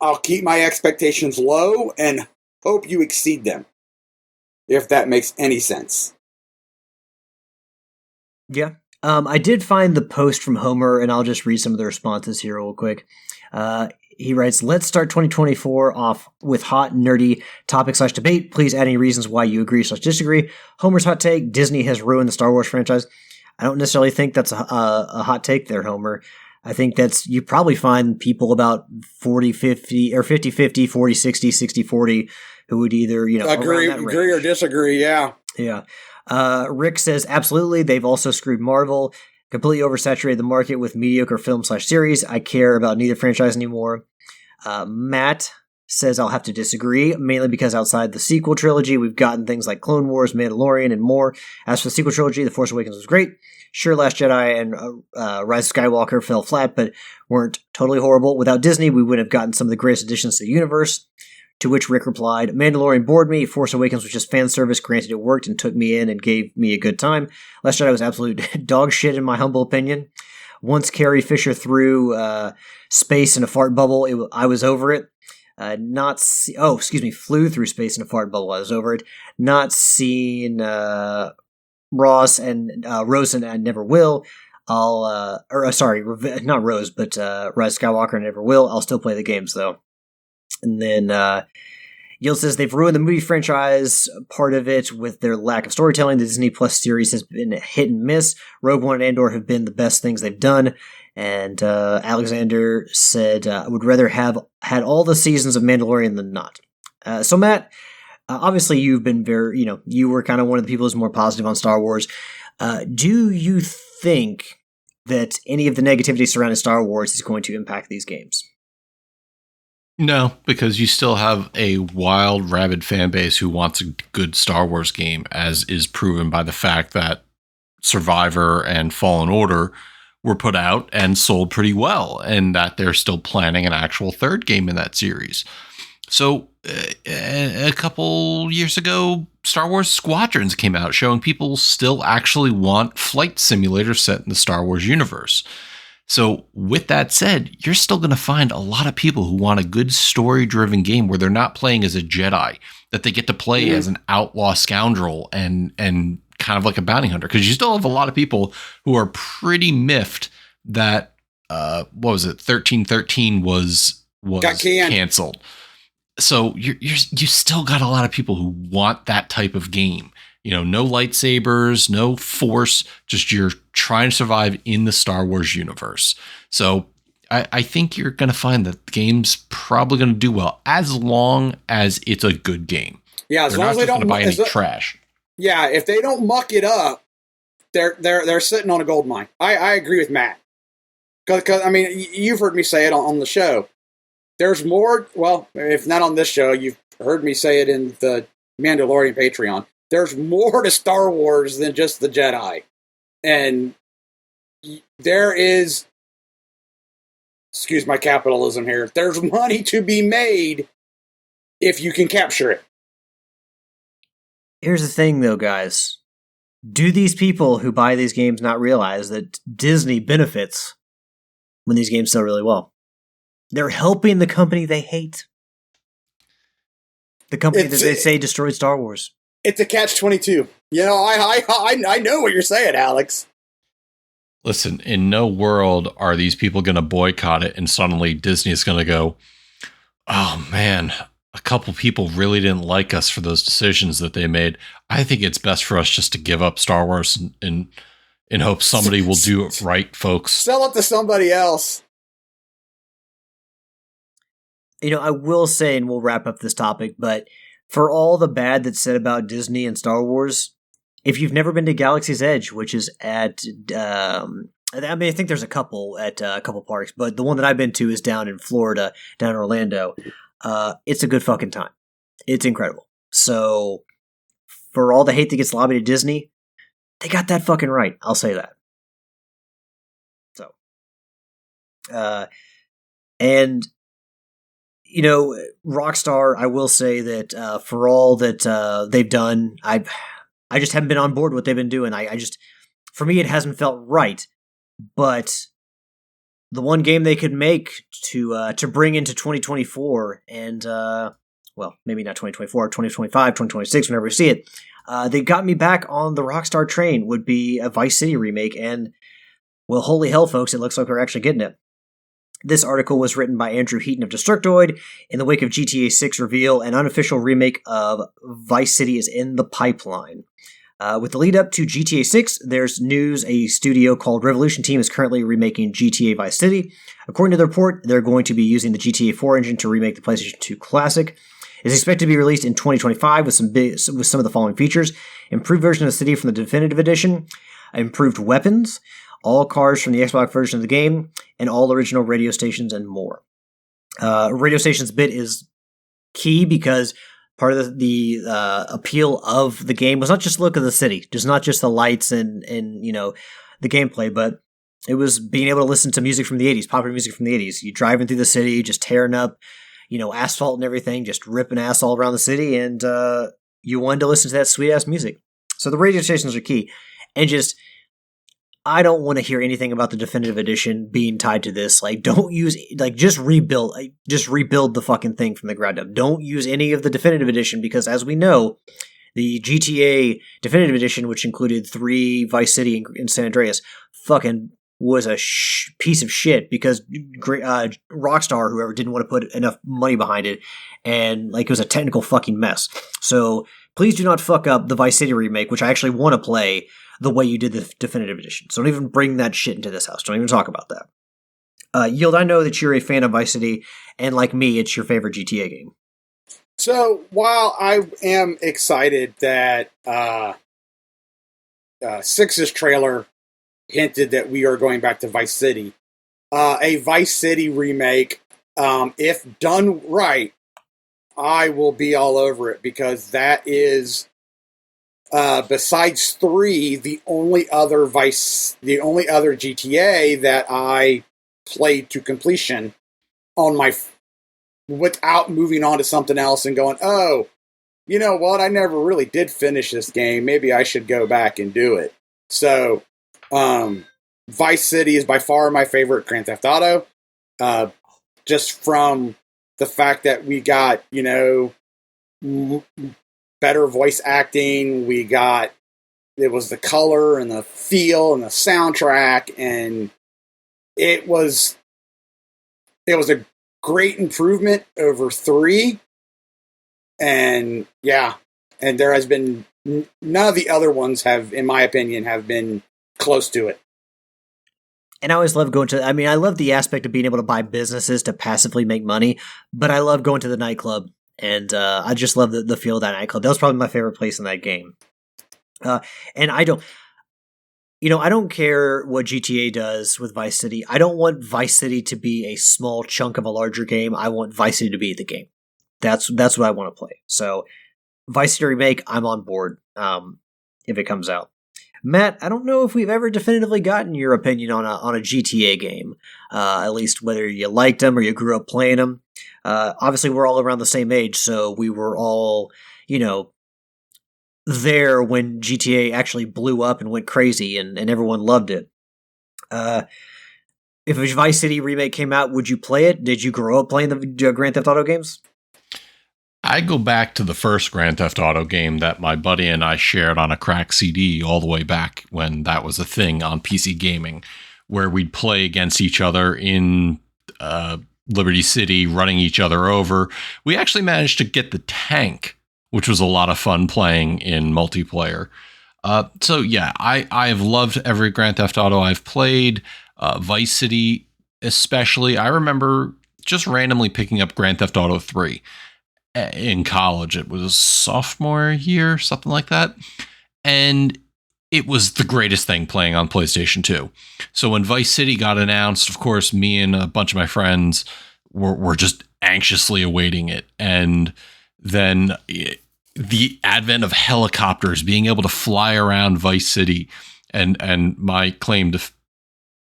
I'll keep my expectations low and hope you exceed them. If that makes any sense. Yeah. I did find the post from Homer, and I'll just read some of the responses here real quick. He writes, let's start 2024 off with hot, nerdy topic/debate. Please add any reasons why you agree/disagree. Homer's hot take, Disney has ruined the Star Wars franchise. I don't necessarily think that's a hot take there, Homer. I think that's, you probably find people about 40-50 or 50-50, 40-60, 60-40 who would either, agree or disagree. Yeah. Yeah. Rick says, absolutely. They've also screwed Marvel, completely oversaturated the market with mediocre film/series. I care about neither franchise anymore. Matt says, I'll have to disagree, mainly because outside the sequel trilogy, we've gotten things like Clone Wars, Mandalorian, and more. As for the sequel trilogy, The Force Awakens was great. Sure, Last Jedi and Rise of Skywalker fell flat, but weren't totally horrible. Without Disney, we wouldn't have gotten some of the greatest additions to the universe. To which Rick replied, Mandalorian bored me. Force Awakens was just fan service. Granted, it worked and took me in and gave me a good time. Last Jedi was absolute dog shit in my humble opinion. Once Carrie Fisher threw space in a fart bubble, I was over it. Flew through space in a fart bubble. I was over it. Not seen Ross and Rose, and I never will. Not Rose, but Rise of Skywalker, and never will. I'll still play the games though. And then Yield says they've ruined the movie franchise, part of it with their lack of storytelling. The Disney Plus series has been a hit and miss. Rogue One and Andor have been the best things they've done. And Alexander said, I would rather have had all the seasons of Mandalorian than not. So Matt, obviously you've been you were kind of one of the people who's more positive on Star Wars. Do you think that any of the negativity surrounding Star Wars is going to impact these games? No, because you still have a wild, rabid fan base who wants a good Star Wars game, as is proven by the fact that Survivor and Fallen Order were put out and sold pretty well, and that they're still planning an actual third game in that series. So a couple years ago, Star Wars Squadrons came out showing people still actually want flight simulators set in the Star Wars universe. So with that said, you're still going to find a lot of people who want a good story-driven game where they're not playing as a Jedi, that they get to play as an outlaw scoundrel and kind of like a bounty hunter. Because you still have a lot of people who are pretty miffed that 1313 was canceled. So you still got a lot of people who want that type of game. No lightsabers, no force, just you're trying to survive in the Star Wars universe. So I think you're going to find that the game's probably going to do well as long as it's a good game. Yeah, as long as they don't buy any trash. Yeah, if they don't muck it up, they're sitting on a gold mine. I agree with Matt. Because I mean, you've heard me say it on the show. There's more. Well, if not on this show, you've heard me say it in the Mandalorian Patreon. There's more to Star Wars than just the Jedi. And there is, excuse my capitalism here, there's money to be made if you can capture it. Here's the thing, though, guys. Do these people who buy these games not realize that Disney benefits when these games sell really well? They're helping the company they hate. The company that they say destroyed Star Wars. It's a catch-22. I know what you're saying, Alex. Listen, in no world are these people going to boycott it and suddenly Disney is going to go, oh man, a couple people really didn't like us for those decisions that they made. I think it's best for us just to give up Star Wars in hopes somebody will do it right, folks. Sell it to somebody else. I will say, and we'll wrap up this topic, but for all the bad that's said about Disney and Star Wars, if you've never been to Galaxy's Edge, which is at, I think there's a couple at a couple parks, but the one that I've been to is down in Florida, down in Orlando. It's a good fucking time. It's incredible. So for all the hate that gets lobbied at Disney, they got that fucking right. I'll say that. So, and Rockstar, I will say that for all that they've done, I just haven't been on board with what they've been doing. For me, it hasn't felt right. But the one game they could make to bring into 2024 and well, maybe not 2024, 2025, 2026, whenever we see it. They got me back on the Rockstar train, would be a Vice City remake, and, well, holy hell, folks, it looks like we're actually getting it. This article was written by Andrew Heaton of Destructoid. In the wake of GTA 6 reveal, an unofficial remake of Vice City is in the pipeline. With the lead up to GTA 6, there's news a studio called Revolution Team is currently remaking GTA Vice City. According to the report, they're going to be using the GTA 4 engine to remake the PlayStation 2 classic. It's expected to be released in 2025 with some of the following features: improved version of the city from the Definitive Edition, improved weapons, all cars from the Xbox version of the game, and all original radio stations and more. Radio stations bit is key because part of the appeal of the game was not just the look of the city, just not just the lights and the gameplay, but it was being able to listen to music from the 80s, popular music from the 80s. You driving through the city, just tearing up, asphalt and everything, just ripping ass all around the city, and you wanted to listen to that sweet-ass music. So the radio stations are key. And I don't want to hear anything about the Definitive Edition being tied to this. Just rebuild the fucking thing from the ground up. Don't use any of the Definitive Edition because, as we know, the GTA Definitive Edition, which included 3 Vice City and San Andreas, fucking was a piece of shit because Rockstar, whoever, didn't want to put enough money behind it, and it was a technical fucking mess. So please do not fuck up the Vice City remake, which I actually want to play the way you did the Definitive Edition. So don't even bring that shit into this house. Don't even talk about that. Yield, I know that you're a fan of Vice City, and like me, it's your favorite GTA game. So while I am excited that 6's trailer hinted that we are going back to Vice City, a Vice City remake, if done right, I will be all over it because that is, besides 3, the only other GTA that I played to completion without moving on to something else and going, oh, you know what? I never really did finish this game. Maybe I should go back and do it. So, Vice City is by far my favorite Grand Theft Auto. Just from the fact that we got, better voice acting. It was the color and the feel and the soundtrack, and it was a great improvement over 3. And yeah, and there has been none of the other ones in my opinion, have been close to it. And I always love I love the aspect of being able to buy businesses to passively make money, but I love going to the nightclub. And I just love the feel of that nightclub. That was probably my favorite place in that game. And I don't care what GTA does with Vice City. I don't want Vice City to be a small chunk of a larger game. I want Vice City to be the game. That's what I want to play. So Vice City Remake, I'm on board if it comes out. Matt, I don't know if we've ever definitively gotten your opinion on a GTA game, at least whether you liked them or you grew up playing them. Obviously, we're all around the same age, so we were all, there when GTA actually blew up and went crazy, and everyone loved it. If a Vice City remake came out, would you play it? Did you grow up playing the Grand Theft Auto games? I go back to the first Grand Theft Auto game that my buddy and I shared on a cracked CD all the way back when that was a thing on PC gaming, where we'd play against each other in Liberty City, running each other over. We actually managed to get the tank, which was a lot of fun playing in multiplayer. So yeah, I have loved every Grand Theft Auto I've played. Vice City especially. I remember just randomly picking up Grand Theft Auto 3 in college. It was sophomore year, something like that. And it was the greatest thing playing on PlayStation 2. So when Vice City got announced, of course, me and a bunch of my friends were just anxiously awaiting it. And then the advent of helicopters, being able to fly around Vice City, and my claim to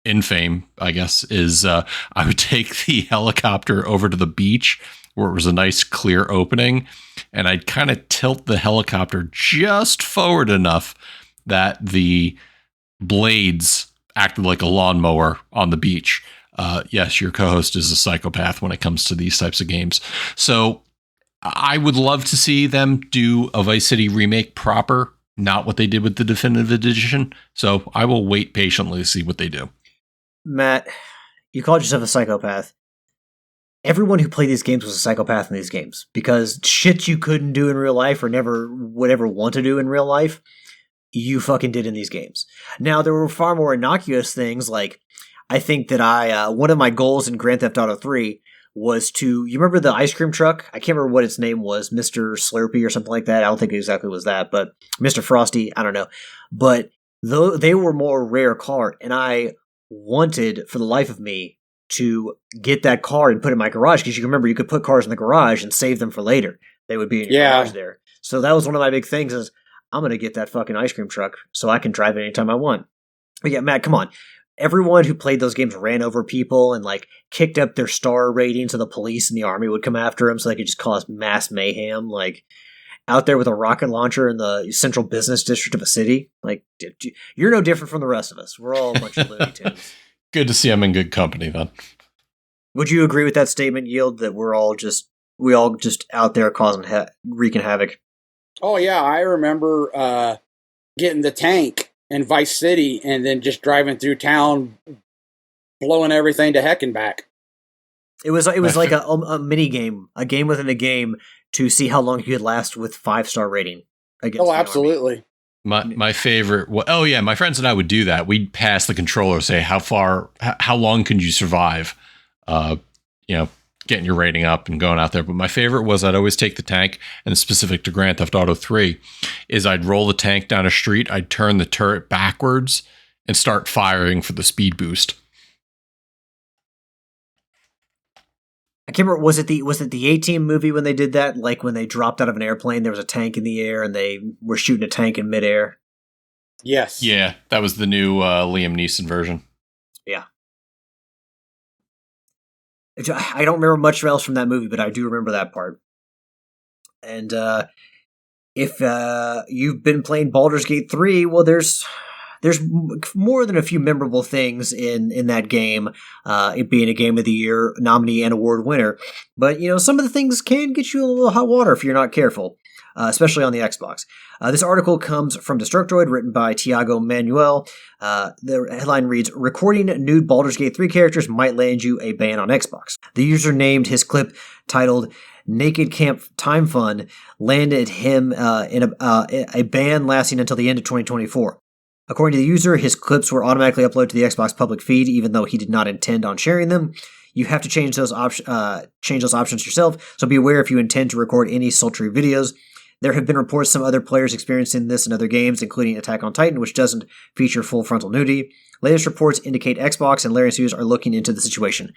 infame, I guess, is I would take the helicopter over to the beach where it was a nice clear opening, and I'd kind of tilt the helicopter just forward enough that the blades acted like a lawnmower on the beach. Yes, your co-host is a psychopath when it comes to these types of games. So I would love to see them do a Vice City remake proper, not what they did with the definitive edition. So I will wait patiently to see what they do. Matt, you called yourself a psychopath. Everyone who played these games was a psychopath in these games because shit you couldn't do in real life or never would ever want to do in real life, you fucking did in these games. Now, there were far more innocuous things, like I think that one of my goals in Grand Theft Auto 3 was to, you remember the ice cream truck? I can't remember what its name was, Mr. Slurpee or something like that. I don't think it exactly was that, but Mr. Frosty, I don't know. But though they were more rare car, and I wanted, for the life of me, to get that car and put it in my garage, because you can remember you could put cars in the garage and save them for later. They would be in your garage there. So that was one of my big things is, I'm going to get that fucking ice cream truck so I can drive it anytime I want. But yeah, Matt, come on. Everyone who played those games ran over people and like kicked up their star rating so the police and the army would come after them so they could just cause mass mayhem. Like out there with a rocket launcher in the central business district of a city. Like you're no different from the rest of us. We're all a bunch of Looney Tunes. Good to see I'm in good company then. Would you agree with that statement, Yield, that we all just out there causing wreaking havoc? Oh yeah, I remember getting the tank in Vice City and then just driving through town, blowing everything to heck and back. It was like a mini game, a game within a game to see how long you could last with 5-star rating. Against absolutely. My favorite. Oh yeah, my friends and I would do that. We'd pass the controller, say how long can you survive? Getting your rating up and going out there. But my favorite was I'd always take the tank, and specific to Grand Theft Auto 3, is I'd roll the tank down a street, I'd turn the turret backwards, and start firing for the speed boost. I can't remember, was it the A-Team movie when they did that? Like when they dropped out of an airplane, there was a tank in the air, and they were shooting a tank in midair? Yes. Yeah, that was the new Liam Neeson version. Yeah. I don't remember much else from that movie, but I do remember that part. And if you've been playing Baldur's Gate 3, well, there's more than a few memorable things in that game, it being a Game of the Year nominee and award winner. But, some of the things can get you a little hot water if you're not careful, especially on the Xbox. This article comes from Destructoid, written by Tiago Manuel. The headline reads, "Recording nude Baldur's Gate 3 characters might land you a ban on Xbox." The user named his clip titled "Naked Camp Time Fun" landed him in a ban lasting until the end of 2024. According to the user, his clips were automatically uploaded to the Xbox public feed, even though he did not intend on sharing them. You have to change those options yourself, so be aware if you intend to record any sultry videos. There have been reports some other players experiencing this in other games, including Attack on Titan, which doesn't feature full frontal nudity. Latest reports indicate Xbox and Larian Studios are looking into the situation.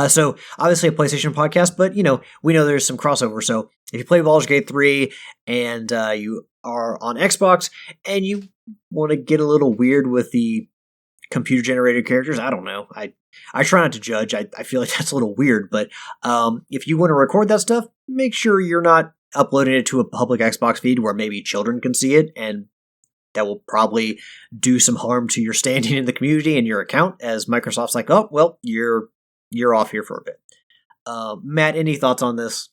So, obviously a PlayStation podcast, but, we know there's some crossover. So, if you play Baldur's Gate 3 and you are on Xbox and you want to get a little weird with the computer-generated characters, I don't know. I try not to judge. I feel like that's a little weird, but if you want to record that stuff, make sure you're not uploading it to a public Xbox feed where maybe children can see it, and that will probably do some harm to your standing in the community and your account, as Microsoft's like, oh, well, you're off here for a bit. Matt, any thoughts on this?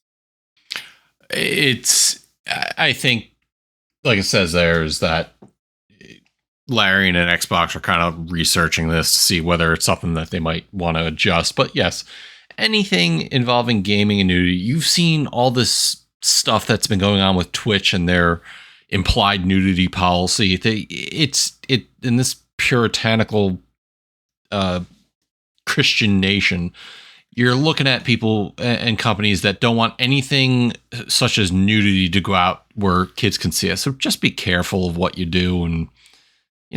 I think, like it says there, is that Larry and Xbox are kind of researching this to see whether it's something that they might want to adjust. But yes, anything involving gaming and nudity, you've seen all this stuff that's been going on with Twitch and their implied nudity policy. It's in this puritanical Christian nation, you're looking at people and companies that don't want anything such as nudity to go out where kids can see it. So just be careful of what you do, and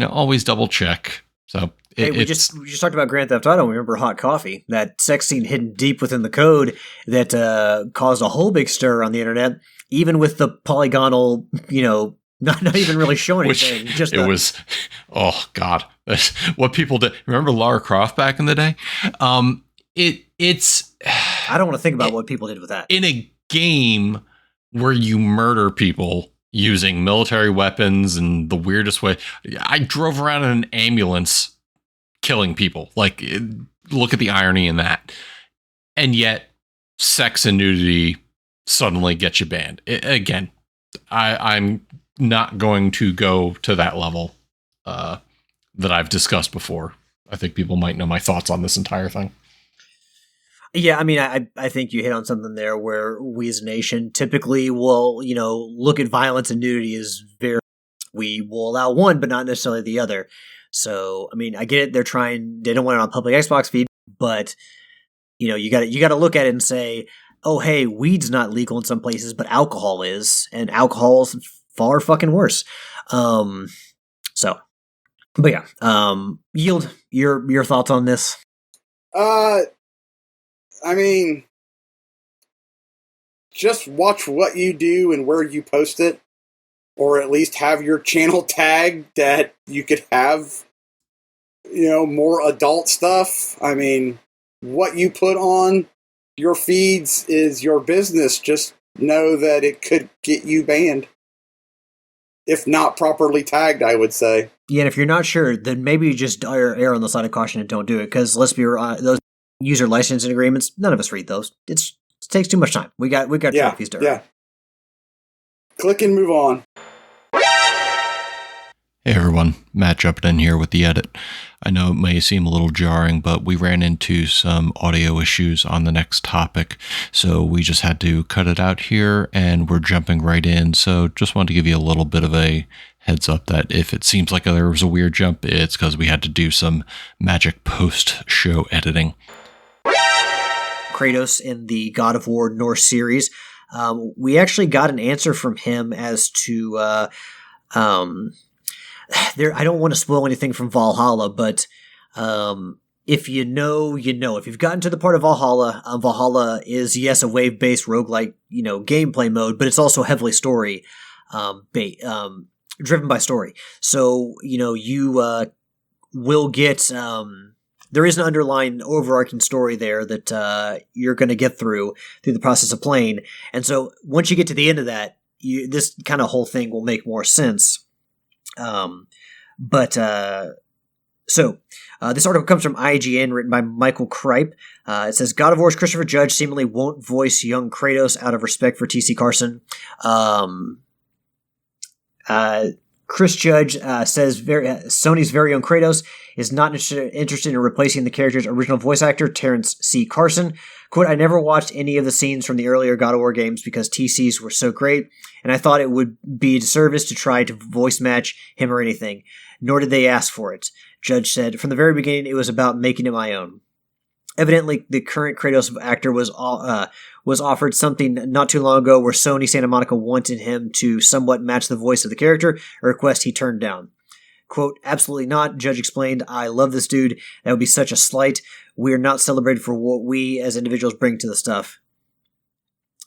always double check. So we just talked about Grand Theft Auto. Remember Hot Coffee, that sex scene hidden deep within the code that caused a whole big stir on the internet, even with the polygonal, not even really showing anything. Oh God, that's what people did. Remember Lara Croft back in the day? It's. I don't want to think about what people did with that. In a game where you murder people using military weapons in the weirdest way. I drove around in an ambulance killing people. Like, look at the irony in that. And yet, sex and nudity suddenly get you banned. Again, I'm not going to go to that level that I've discussed before. I think people might know my thoughts on this entire thing. Yeah, I mean, I think you hit on something there where we as a nation typically will, look at violence and nudity as we will allow one, but not necessarily the other. So, I mean, I get it. They don't want it on public Xbox feed, but you got to look at it and say, oh, hey, weed's not legal in some places, but alcohol is, and alcohol's far fucking worse. But yeah, Yield, your thoughts on this? I mean, just watch what you do and where you post it, or at least have your channel tagged that you could have, more adult stuff. I mean, what you put on your feeds is your business. Just know that it could get you banned. If not properly tagged, I would say. Yeah, and if you're not sure, then maybe you just err on the side of caution and don't do it, because let's be those user licensing agreements, none of us read those. It takes too much time. We got trophies to earn. Yeah. Click and move on. Hey everyone, Matt jumping in here with the edit. I know it may seem a little jarring, but we ran into some audio issues on the next topic, so we just had to cut it out here, and we're jumping right in. So just wanted to give you a little bit of a heads up that if it seems like there was a weird jump, it's because we had to do some magic post-show editing. Kratos in the God of War Norse series. We actually got an answer from him as to there. I don't want to spoil anything from Valhalla, but if you know, if you've gotten to the part of Valhalla, Valhalla is, yes, a wave-based roguelike, gameplay mode, but it's also heavily story driven by story. So, you will get there is an underlying overarching story there that you're going to get through the process of playing. And so once you get to the end of that, this kind of whole thing will make more sense. This article comes from IGN, written by Michael Kripe. It says, God of War's Christopher Judge seemingly won't voice young Kratos out of respect for T.C. Carson. Chris Judge says Sony's very own Kratos is not interested in replacing the character's original voice actor, Terrence C. Carson. Quote, I never watched any of the scenes from the earlier God of War games because TC's were so great, and I thought it would be a disservice to try to voice match him or anything, nor did they ask for it. Judge said, from the very beginning, it was about making it my own. Evidently, the current Kratos actor was offered something not too long ago where Sony Santa Monica wanted him to somewhat match the voice of the character, a request he turned down. Quote, absolutely not, Judge explained. I love this dude. That would be such a slight. We are not celebrated for what we as individuals bring to stuff.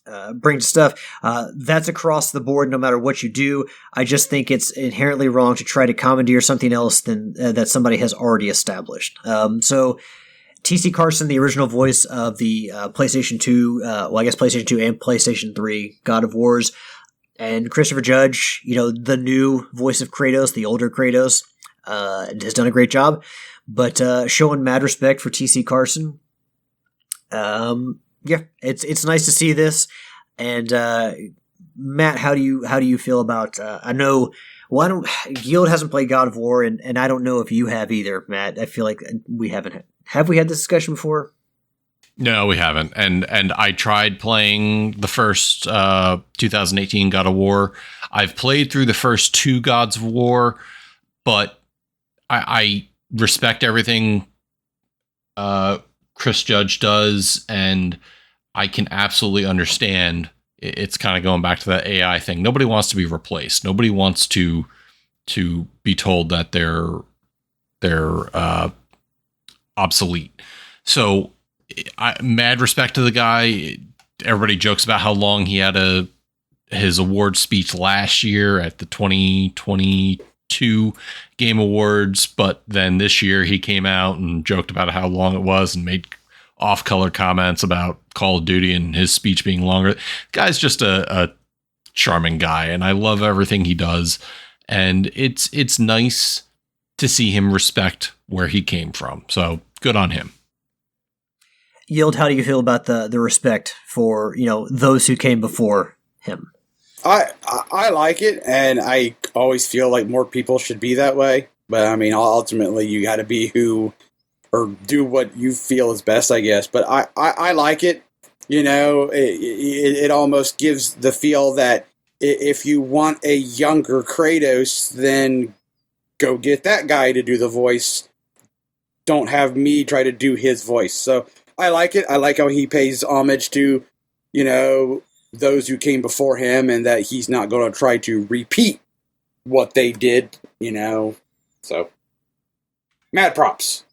That's across the board no matter what you do. I just think it's inherently wrong to try to commandeer something else than that somebody has already established. So T.C. Carson, the original voice of the PlayStation 2, PlayStation 2 and PlayStation 3 God of Wars, and Christopher Judge, the new voice of Kratos, the older Kratos, has done a great job, but showing mad respect for T.C. Carson. It's nice to see this. And Matt, how do you feel about? Guild hasn't played God of War, and I don't know if you have either, Matt. I feel like we haven't. Have we had this discussion before? No, we haven't. And I tried playing the first 2018 God of War. I've played through the first two Gods of War, but I respect everything Chris Judge does, and I can absolutely understand. It's kind of going back to that AI thing. Nobody wants to be replaced. Nobody wants to be told that they're obsolete. So mad respect to the guy. Everybody jokes about how long he had his award speech last year at the 2022 Game Awards, but then this year he came out and joked about how long it was and made off-color comments about Call of Duty and his speech being longer. The guy's just a charming guy, and I love everything he does. And it's nice to see him respect where he came from. So good on him. Yield, how do you feel about the respect for, those who came before him? I like it, and I always feel like more people should be that way. But I mean, ultimately, you got to be who or do what you feel is best, I guess. But I like it. It almost gives the feel that if you want a younger Kratos, then go get that guy to do the voice. Don't have me try to do his voice. So I like it. I like how he pays homage to, those who came before him, and that he's not going to try to repeat what they did, So, mad props.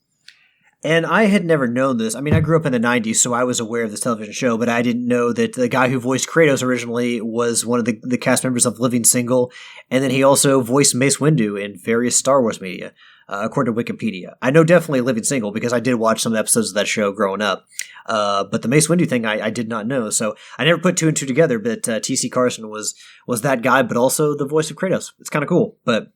And I had never known this. I mean, I grew up in the 90s, so I was aware of this television show, but I didn't know that the guy who voiced Kratos originally was one of the cast members of Living Single, and then he also voiced Mace Windu in various Star Wars media, according to Wikipedia. I know definitely Living Single because I did watch some episodes of that show growing up, but the Mace Windu thing I did not know, so I never put two and two together, but T.C. Carson was that guy, but also the voice of Kratos. It's kind of cool, but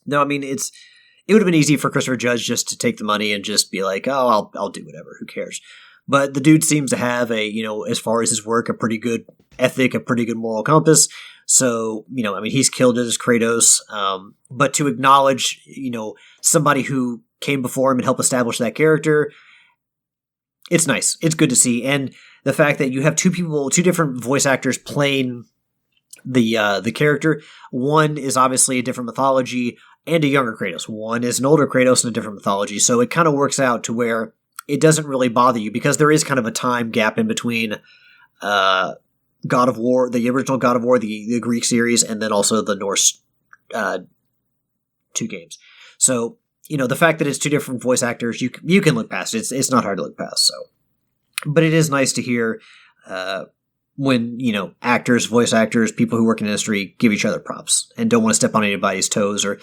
no, I mean, it would have been easy for Christopher Judge just to take the money and just be like, oh, I'll do whatever. Who cares? But the dude seems to have as far as his work, a pretty good ethic, a pretty good moral compass. So, he's killed it as Kratos. But to acknowledge, somebody who came before him and helped establish that character, it's nice. It's good to see. And the fact that you have two different voice actors playing the character. One is obviously a different mythology and a younger Kratos. One is an older Kratos and a different mythology. So it kind of works out to where it doesn't really bother you because there is kind of a time gap in between God of War, the original God of War, the Greek series, and then also the Norse 2 games. So, the fact that it's two different voice actors, you can look past it. It's not hard to look past. So, but it is nice to hear when, actors, voice actors, people who work in the industry give each other props and don't want to step on anybody's toes or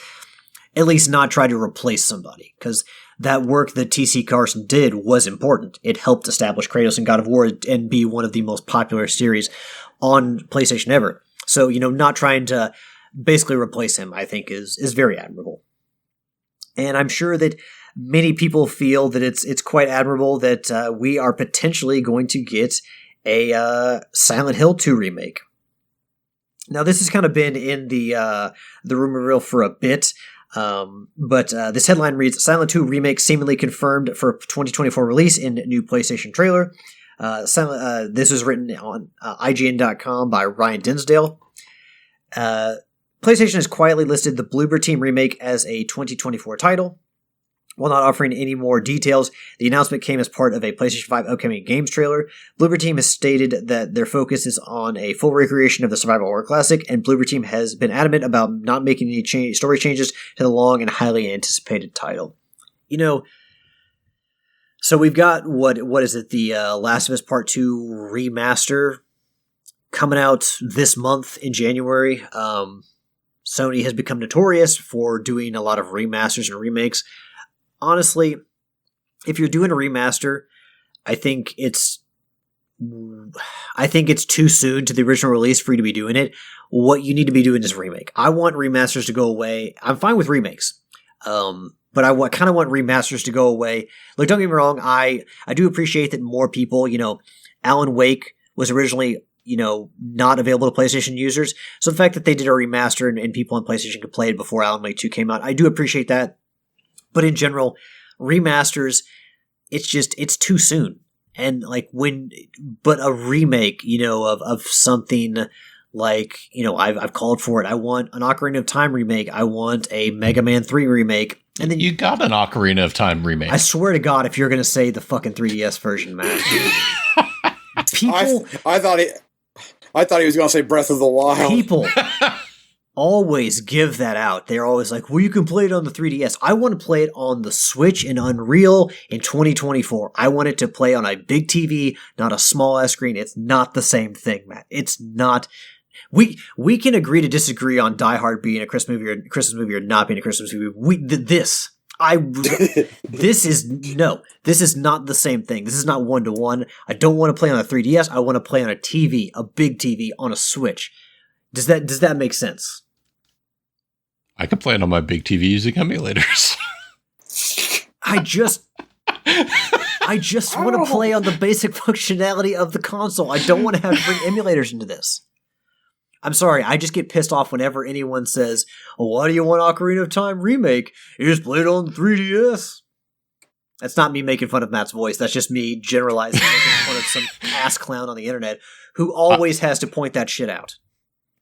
at least not try to replace somebody. Because that work that T.C. Carson did was important. It helped establish Kratos and God of War and be one of the most popular series on PlayStation ever. So, not trying to basically replace him, I think, is very admirable. And I'm sure that many people feel that it's quite admirable that we are potentially going to get a Silent Hill 2 remake. Now, this has kind of been in the rumor reel for a bit, but this headline reads, Silent 2 remake seemingly confirmed for 2024 release in new PlayStation trailer. This was written on IGN.com by Ryan Dinsdale. PlayStation has quietly listed the Bloober Team remake as a 2024 title. While not offering any more details, the announcement came as part of a PlayStation 5 upcoming games trailer. Bloober Team has stated that their focus is on a full recreation of the survival horror classic, and Bloober Team has been adamant about not making any story changes to the long and highly anticipated title. So we've got, what is it, the Last of Us Part 2 remaster coming out this month in January. Sony has become notorious for doing a lot of remasters and remakes. Honestly, if you're doing a remaster, I think it's too soon to the original release for you to be doing it. What you need to be doing is remake. I want remasters to go away. I'm fine with remakes, but I kind of want remasters to go away. Look, don't get me wrong. I do appreciate that more people, Alan Wake was originally, not available to PlayStation users. So the fact that they did a remaster and people on PlayStation could play it before Alan Wake 2 came out, I do appreciate that. But in general, remasters, it's too soon. And but a remake, of something like, I've called for it. I want an Ocarina of Time remake. I want a Mega Man 3 remake. And then you got an Ocarina of Time remake. I swear to God, if you're going to say the fucking 3DS version, Matt. People, I thought he was going to say Breath of the Wild. People always give that out. They're always like, well, you can play it on the 3DS. I want to play it on the Switch and Unreal in 2024. I want it to play on a big TV, not a small ass screen. It's not the same thing, Matt. It's not. We can agree to disagree on Die Hard being a Christmas movie or not being a Christmas movie. This is not the same thing. This is not 1-to-1. I don't want to play on a 3DS. I want to play on a TV, a big TV, on a Switch. Does that make sense? I can play it on my big TV using emulators. I just want to play on the basic functionality of the console. I don't want to have to bring emulators into this. I'm sorry, I just get pissed off whenever anyone says, "Oh, why do you want Ocarina of Time remake? You just played on 3DS." That's not me making fun of Matt's voice. That's just me generalizing, making fun of some ass clown on the internet who always has to point that shit out.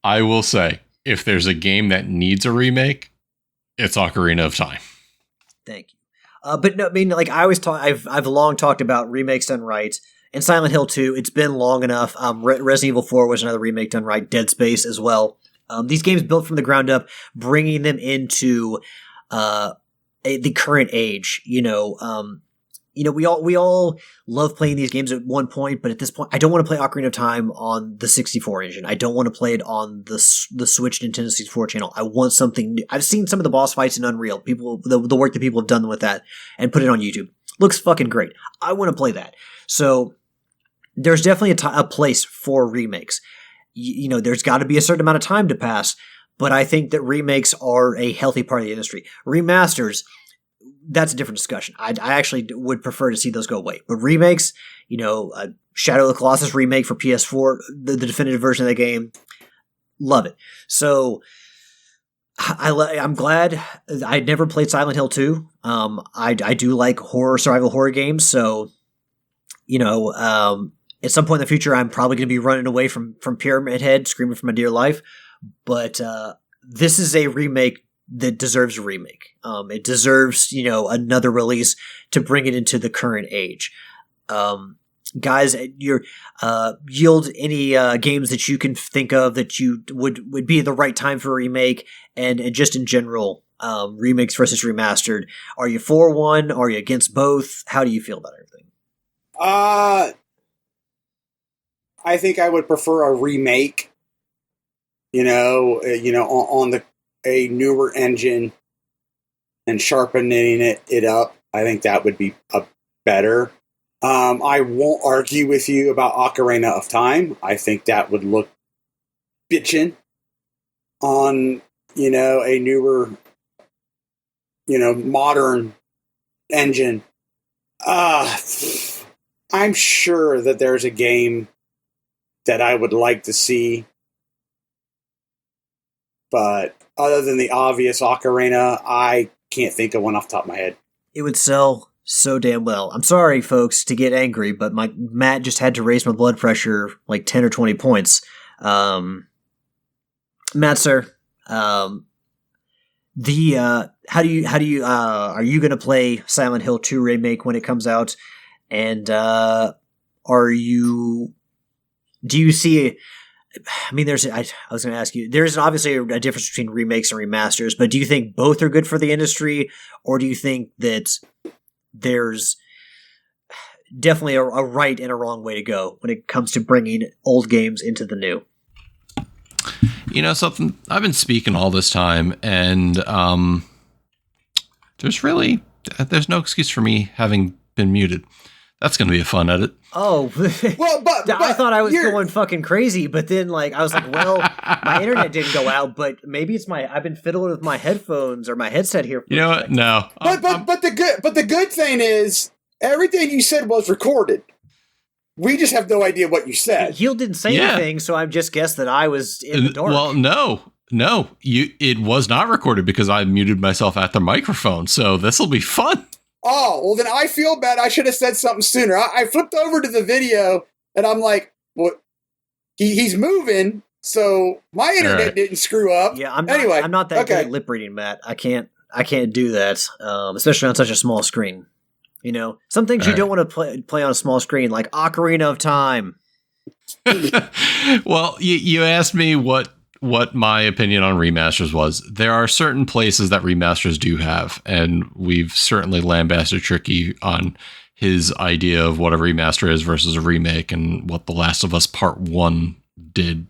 I will say, if there's a game that needs a remake, it's Ocarina of Time. Thank you. But no, I mean, like I always talk, I've long talked about remakes done right. And Silent Hill 2, it's been long enough. Resident Evil 4 was another remake done right. Dead Space as well. These games built from the ground up, bringing them into the current age. We all love playing these games at one point, but at this point, I don't want to play Ocarina of Time on the 64 engine. I don't want to play it on the Switch Nintendo 64 channel. I want something new. I've seen some of the boss fights in Unreal. The work that people have done with that and put it on YouTube looks fucking great. I want to play that. So there's definitely a place for remakes. There's got to be a certain amount of time to pass, but I think that remakes are a healthy part of the industry. Remasters, that's a different discussion. I actually would prefer to see those go away. But remakes, Shadow of the Colossus remake for PS4, the definitive version of the game, love it. So I'm glad I'd never played Silent Hill 2. I do like survival horror games, so at some point in the future, I'm probably going to be running away from Pyramid Head, screaming for my dear life. But this is a remake that deserves a remake. It deserves, another release to bring it into the current age. Guys, yield any games that you can think of that you would be the right time for a remake, and just in general, remakes versus remastered. Are you for one? Are you against both? How do you feel about everything? I think I would prefer a remake, on a newer engine and sharpening it up. I think that would be better. I won't argue with you about Ocarina of Time. I think that would look bitchin' on, a newer, modern engine. I'm sure that there's a game that I would like to see, but other than the obvious Ocarina, I can't think of one off the top of my head. It would sell so damn well. I'm sorry, folks, to get angry, but Matt just had to raise my blood pressure like 10 or 20 points. Matt, sir, are you going to play Silent Hill 2 remake when it comes out? And do you see? I mean, I was going to ask you. There's obviously a difference between remakes and remasters, but do you think both are good for the industry, or do you think that there's definitely a right and a wrong way to go when it comes to bringing old games into the new? Something I've been speaking all this time, and there's no excuse for me having been muted. That's going to be a fun edit. Oh, well, but I thought I was going fucking crazy, but then I was like, well, my internet didn't go out, but maybe it's I've been fiddling with my headphones or my headset here. You know what? No. But the good thing is everything you said was recorded. We just have no idea what you said. Heel didn't say anything, so I just guessed that I was in the dark. Well, no, it was not recorded because I muted myself at the microphone, so this will be fun. Oh, well, then I feel bad. I should have said something sooner. I flipped over to the video, and I'm like, well, he's moving, so my internet didn't screw up. Yeah, I'm not that good at lip reading, Matt. I can't do that, especially on such a small screen. Some things you don't want to play on a small screen, like Ocarina of Time. Well, you asked me what my opinion on remasters was. There are certain places that remasters do have, and we've certainly lambasted Tricky on his idea of what a remaster is versus a remake and what The Last of Us Part 1 did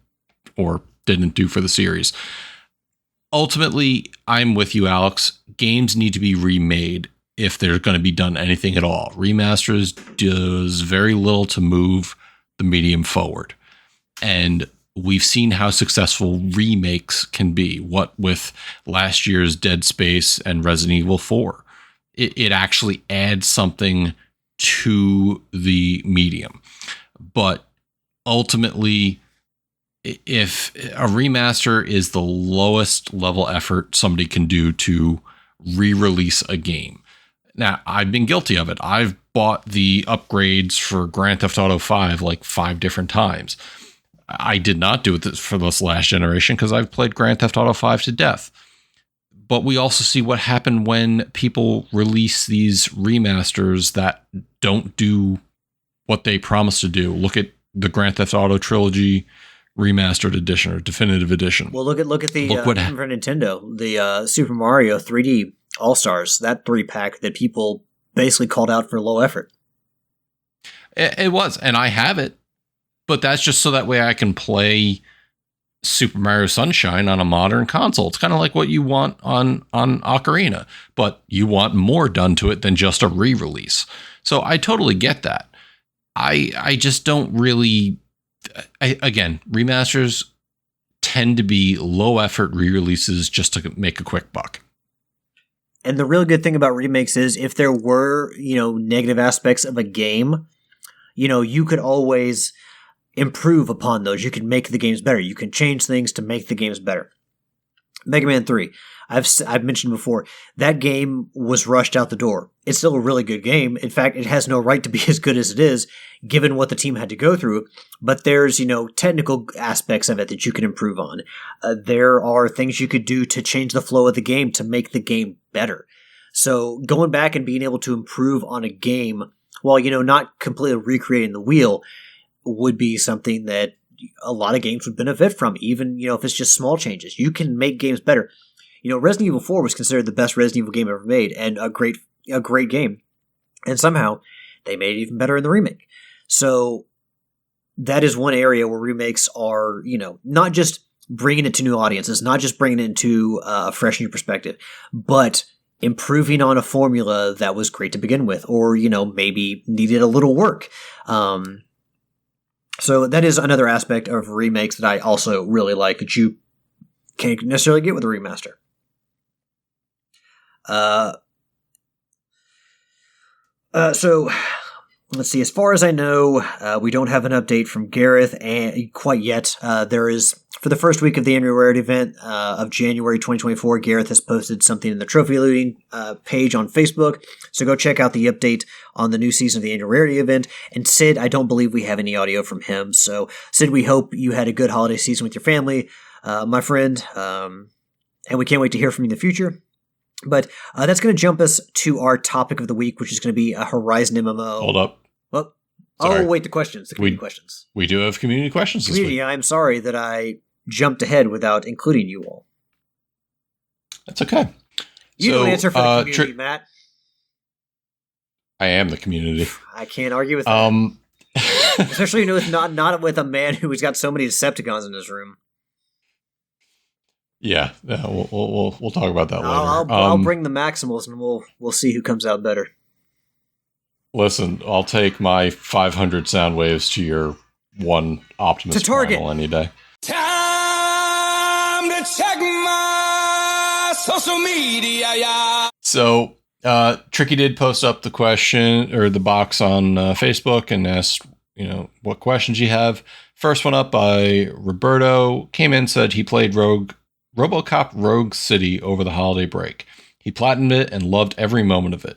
or didn't do for the series. Ultimately, I'm with you, Alex. Games need to be remade if they're going to be done anything at all. Remasters does very little to move the medium forward. And we've seen how successful remakes can be. What with last year's Dead Space and Resident Evil 4. It actually adds something to the medium. But ultimately, if a remaster is the lowest level effort somebody can do to re-release a game. Now, I've been guilty of it. I've bought the upgrades for Grand Theft Auto 5 like 5 different times. I did not do it for this last generation because I've played Grand Theft Auto 5 to death. But we also see what happened when people release these remasters that don't do what they promised to do. Look at the Grand Theft Auto Trilogy Remastered Edition or Definitive Edition. Well, look at the for Nintendo, the Super Mario 3D All-Stars, that 3-pack that people basically called out for low effort. It was, and I have it, but that's just so that way I can play Super Mario Sunshine on a modern console. It's kind of like what you want on Ocarina, but you want more done to it than just a re-release. So I totally get that. I just don't really... again, remasters tend to be low effort re-releases just to make a quick buck. And the real good thing about remakes is if there were, negative aspects of a game, you could always improve upon those. You can make the games better. You can change things to make the games better. Mega Man 3. I've mentioned before, that game was rushed out the door. It's still a really good game. In fact, it has no right to be as good as it is, given what the team had to go through. But there's, technical aspects of it that you can improve on. There are things you could do to change the flow of the game to make the game better. So going back and being able to improve on a game while, not completely recreating the wheel would be something that a lot of games would benefit from, even, if it's just small changes. You can make games better. Resident Evil 4 was considered the best Resident Evil game ever made and a great game. And somehow they made it even better in the remake. So that is one area where remakes are, not just bringing it to new audiences, not just bringing it into a fresh new perspective, but improving on a formula that was great to begin with, or, maybe needed a little work. So that is another aspect of remakes that I also really like that you can't necessarily get with a remaster. So let's see. As far as I know, we don't have an update from Gareth quite yet. There is, for the first week of the annual rarity event of January 2024, Gareth has posted something in the trophy looting page on Facebook. So go check out the update on the new season of the annual rarity event. And Sid, I don't believe we have any audio from him. So Sid, we hope you had a good holiday season with your family, my friend. And we can't wait to hear from you in the future. But that's going to jump us to our topic of the week, which is going to be a Horizon MMO. Hold up. Well, sorry. Oh, wait, the questions. The community questions. We do have community questions this week. I'm sorry that I jumped ahead without including you all. That's okay. You don't answer for the community, Matt. I am the community. I can't argue with that. Especially with not with a man who's got so many Decepticons in his room. Yeah, we'll talk about that later. I'll bring the Maximals and we'll see who comes out better. Listen, I'll take my 500 sound waves to your one Optimus Primal any day. Time to check my social media, yeah. So, Tricky did post up the question or the box on Facebook and asked, what questions you have. First one up by Roberto came in, said he played RoboCop Rogue City over the holiday break. He platinumed it and loved every moment of it.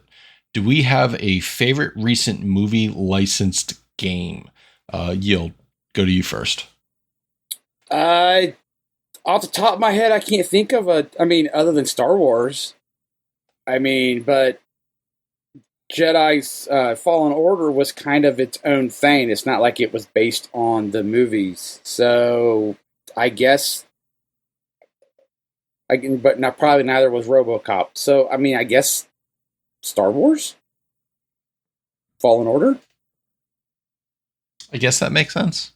Do we have a favorite recent movie licensed game? Yield, go to you first. Off the top of my head, I can't think of other than Star Wars. But Jedi's Fallen Order was kind of its own thing. It's not like it was based on the movies. So I guess probably neither was RoboCop. So, I guess Star Wars? Fallen Order? I guess that makes sense.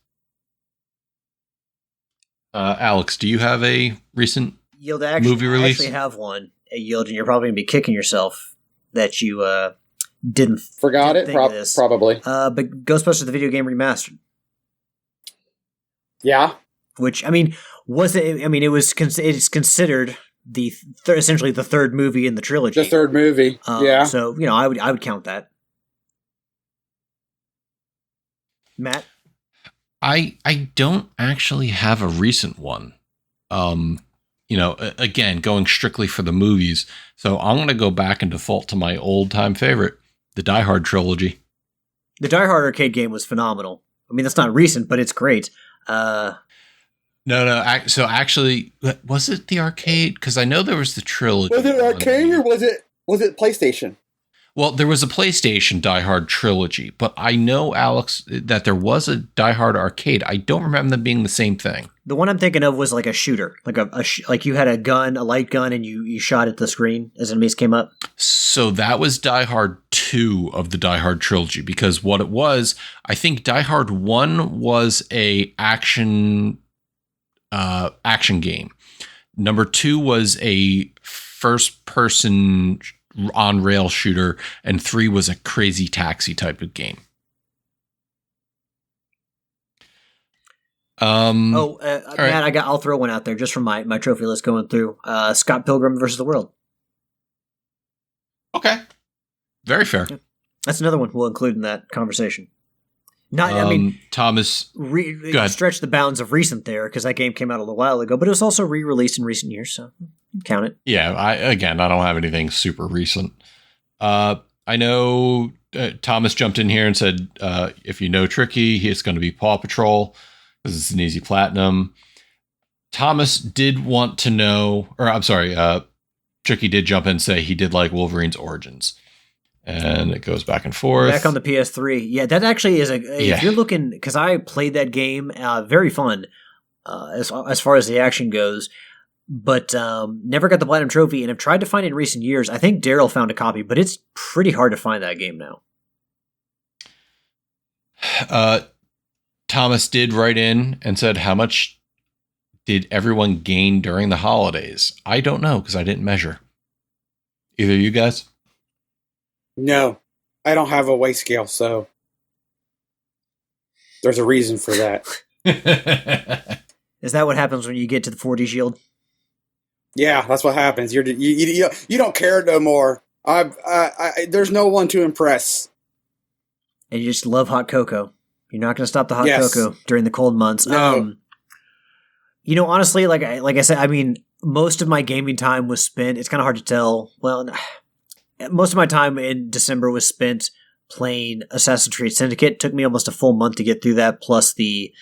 Alex, do you have a recent Yield, movie release? I actually have one. Yield, and you're probably going to be kicking yourself that you didn't forgot it. Probably. But Ghostbusters the video game remastered. Yeah. Which was it? It's considered the essentially the third movie in the trilogy. The third movie. Yeah. So I would count that. Matt? I don't actually have a recent one. Again, going strictly for the movies. So I'm going to go back and default to my old time favorite, the Die Hard trilogy. The Die Hard arcade game was phenomenal. I mean, that's not recent, but it's great. No. So actually, was it the arcade? Because I know there was the trilogy. Was it arcade or was it PlayStation? Well, there was a PlayStation Die Hard trilogy, but I know, Alex, that there was a Die Hard arcade. I don't remember them being the same thing. The one I'm thinking of was like a shooter, like you had a light gun, and you shot at the screen as enemies came up. So that was Die Hard 2 of the Die Hard trilogy, because what it was, I think Die Hard 1 was a action game. Number 2 was a first person on rail shooter, and 3 was a crazy taxi type of game. Matt, I'll throw one out there just from my trophy list going through. Scott Pilgrim versus the World. Okay. Very fair. That's another one we'll include in that conversation. Thomas, stretch the bounds of recent there, because that game came out a little while ago, but it was also re-released in recent years, so count it. Yeah, I don't have anything super recent. I know Thomas jumped in here and said, if you know Tricky, it's going to be Paw Patrol, because it's an easy platinum. Thomas did want to know, Tricky did jump in and say he did like Wolverine's Origins. And it goes back and forth. Back on the PS3. Yeah, that actually is if you're looking, because I played that game, very fun as far as the action goes, but never got the Platinum Trophy and have tried to find it in recent years. I think Daryl found a copy, but it's pretty hard to find that game now. Thomas did write in and said, how much did everyone gain during the holidays? I don't know, because I didn't measure. Either you guys? No, I don't have a weight scale, so there's a reason for that. Is that what happens when you get to the 40 shield? Yeah, that's what happens. You don't care no more. There's no one to impress. And you just love hot cocoa. You're not going to stop the hot cocoa during the cold months. No. Honestly, like I said, I mean, most of my gaming time was spent. It's kind of hard to tell. Well, most of my time in December was spent playing Assassin's Creed Syndicate. It took me almost a full month to get through that, plus the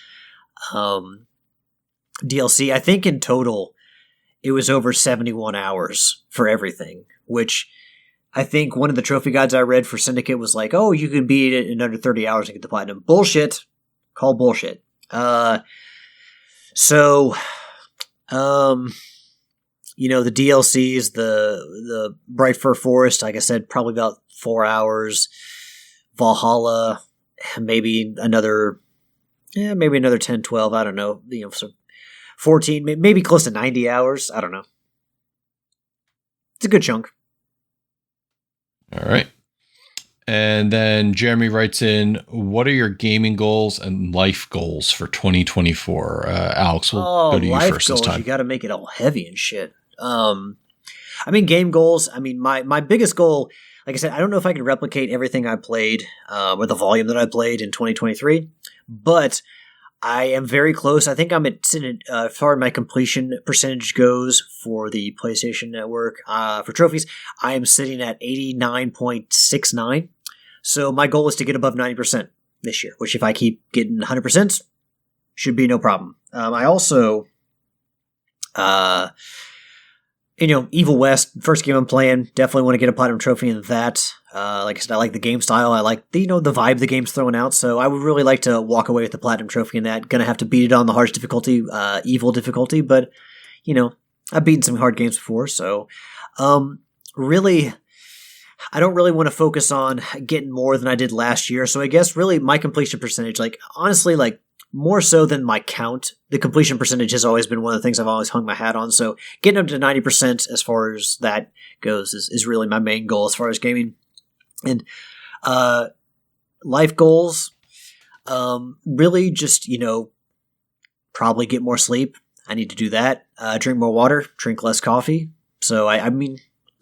DLC. I think in total, it was over 71 hours for everything, which I think one of the trophy guides I read for Syndicate was like, oh, you can beat it in under 30 hours and get the platinum. Bullshit. Call bullshit. The DLCs, the Bright Fur Forest, like I said, probably about 4 hours. Valhalla, maybe another 10, 12, I don't know. So 14, maybe close to 90 hours. I don't know. It's a good chunk. All right. And then Jeremy writes in, what are your gaming goals and life goals for 2024? Alex, we'll go to you first goals, this time. You got to make it all heavy and shit. Game goals. My biggest goal, like I said, I don't know if I can replicate everything I played, or the volume that I played in 2023, but I am very close. I think I'm at, as far as my completion percentage goes for the PlayStation Network, for trophies, I am sitting at 89.69. So my goal is to get above 90% this year, which if I keep getting 100%, should be no problem. I also, Evil West, first game I'm playing, definitely want to get a platinum trophy in that. Like I said, I like the game style. I like the vibe the game's throwing out. So I would really like to walk away with the platinum trophy in that. Gonna have to beat it on the hardest difficulty, evil difficulty, but I've beaten some hard games before. So, really, I don't really want to focus on getting more than I did last year. So I guess really my completion percentage, honestly, more so than my count, the completion percentage has always been one of the things I've always hung my hat on. So getting up to 90% as far as that goes is really my main goal as far as gaming. And life goals, really just, probably get more sleep. I need to do that. Drink more water, drink less coffee. So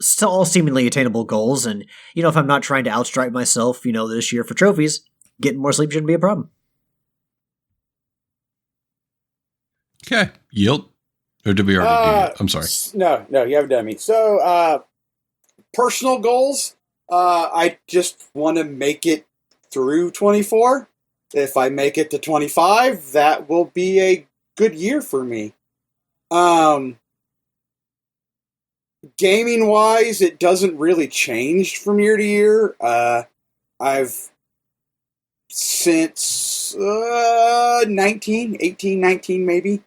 still all seemingly attainable goals. And, if I'm not trying to outstrip myself, this year for trophies, getting more sleep shouldn't be a problem. Okay. Yield. Or did we already do it? I'm sorry. No, you haven't done me. So, personal goals. I just want to make it through 24. If I make it to 25, that will be a good year for me. Gaming wise, it doesn't really change from year to year. I've since 19, 18, 19 maybe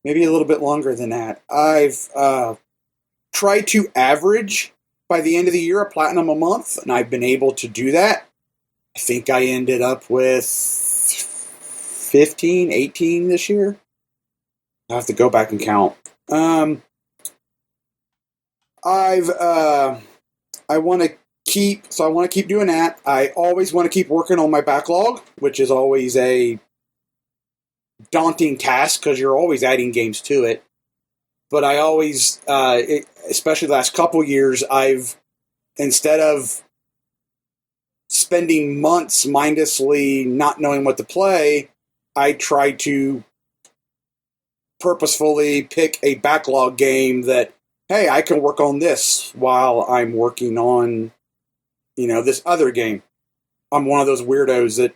a little bit longer than that. I've tried to average by the end of the year a platinum a month, and I've been able to do that. I think I ended up with 15, 18 this year. I have to go back and count. I want to keep doing that. I always want to keep working on my backlog, which is always a daunting task because you're always adding games to it. But I always, especially the last couple years, instead of spending months mindlessly not knowing what to play, I try to purposefully pick a backlog game that, hey, I can work on this while I'm working on, this other game. I'm one of those weirdos that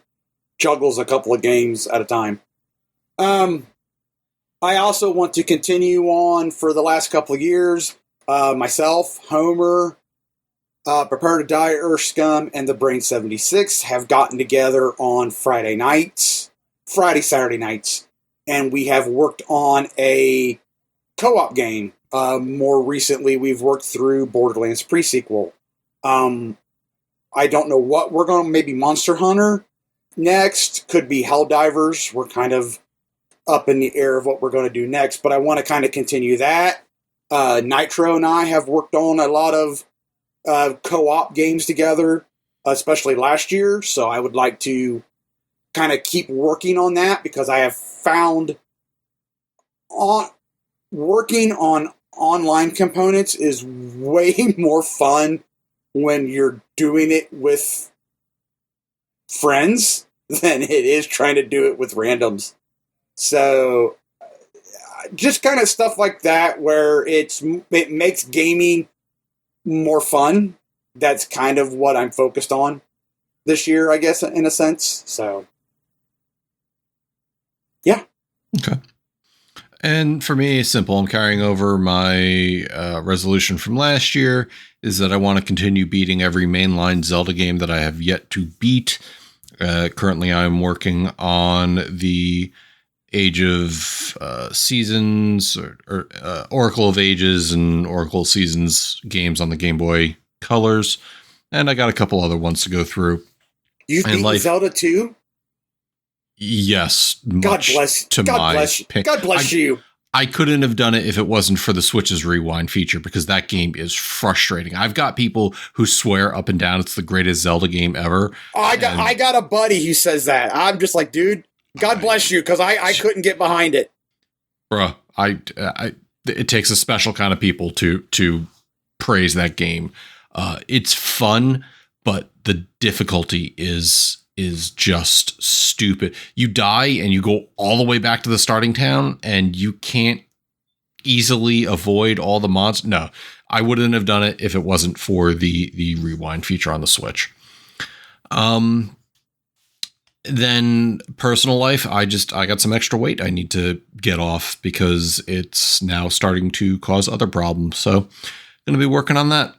juggles a couple of games at a time. I also want to continue on for the last couple of years. Myself, Homer, Prepare to Die, Earth Scum, and the Brain 76 have gotten together on Saturday nights, and we have worked on a co-op game. More recently, we've worked through Borderlands pre-sequel. I don't know what we're going to, maybe Monster Hunter next, could be Helldivers. We're kind of up in the air of what we're going to do next, but I want to kind of continue that. Nitro and I have worked on a lot of co-op games together, especially last year, so I would like to kind of keep working on that because I have found working on online components is way more fun when you're doing it with friends than it is trying to do it with randoms. So just kind of stuff like that where it makes gaming more fun. That's kind of what I'm focused on this year, I guess, in a sense. So, yeah. Okay. And for me, it's simple. I'm carrying over my resolution from last year is that I want to continue beating every mainline Zelda game that I have yet to beat. Currently, I'm working on the Age of Seasons or Oracle of Ages and Oracle Seasons games on the Game Boy Colors. And I got a couple other ones to go through. You beat Zelda 2? Yes. God bless you. I couldn't have done it if it wasn't for the Switch's rewind feature because that game is frustrating. I've got people who swear up and down it's the greatest Zelda game ever. I got a buddy who says that. I'm just like, dude, God bless you, because I couldn't get behind it. Bruh, it takes a special kind of people to praise that game. It's fun, but the difficulty is just stupid. You die and you go all the way back to the starting town and you can't easily avoid all the mods. No, I wouldn't have done it if it wasn't for the rewind feature on the Switch. Then personal life, I got some extra weight I need to get off because it's now starting to cause other problems. So going to be working on that.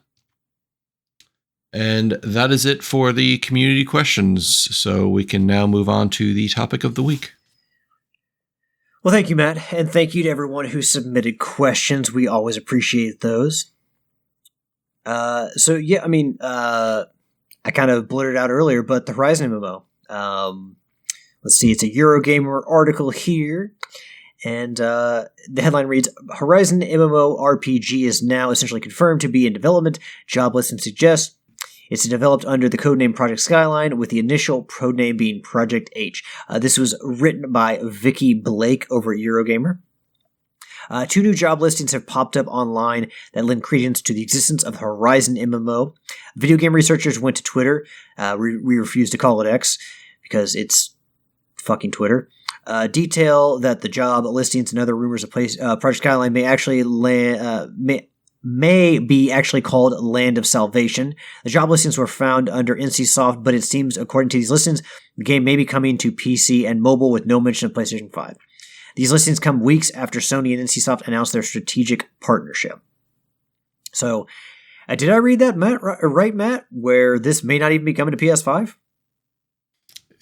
And that is it for the community questions. So we can now move on to the topic of the week. Well, thank you, Matt. And thank you to everyone who submitted questions. We always appreciate those. I kind of blurted out earlier, but the Horizon MMO. Let's see, it's a Eurogamer article here. And the headline reads, Horizon MMO RPG is now essentially confirmed to be in development. Job listing suggests it's developed under the codename Project Skyline, with the initial codename being Project H. This was written by Vicky Blake over at Eurogamer. 2 new job listings have popped up online that lend credence to the existence of Horizon MMO. Video game researchers went to Twitter. We refuse to call it X because it's fucking Twitter. detail that the job listings and other rumors of Project Skyline may actually may be actually called Land of Salvation. The job listings were found under NCSoft, but it seems, according to these listings, the game may be coming to PC and mobile with no mention of PlayStation 5. These listings come weeks after Sony and NCSoft announced their strategic partnership. So, did I read that, Matt? Right, Matt? Where this may not even be coming to PS5?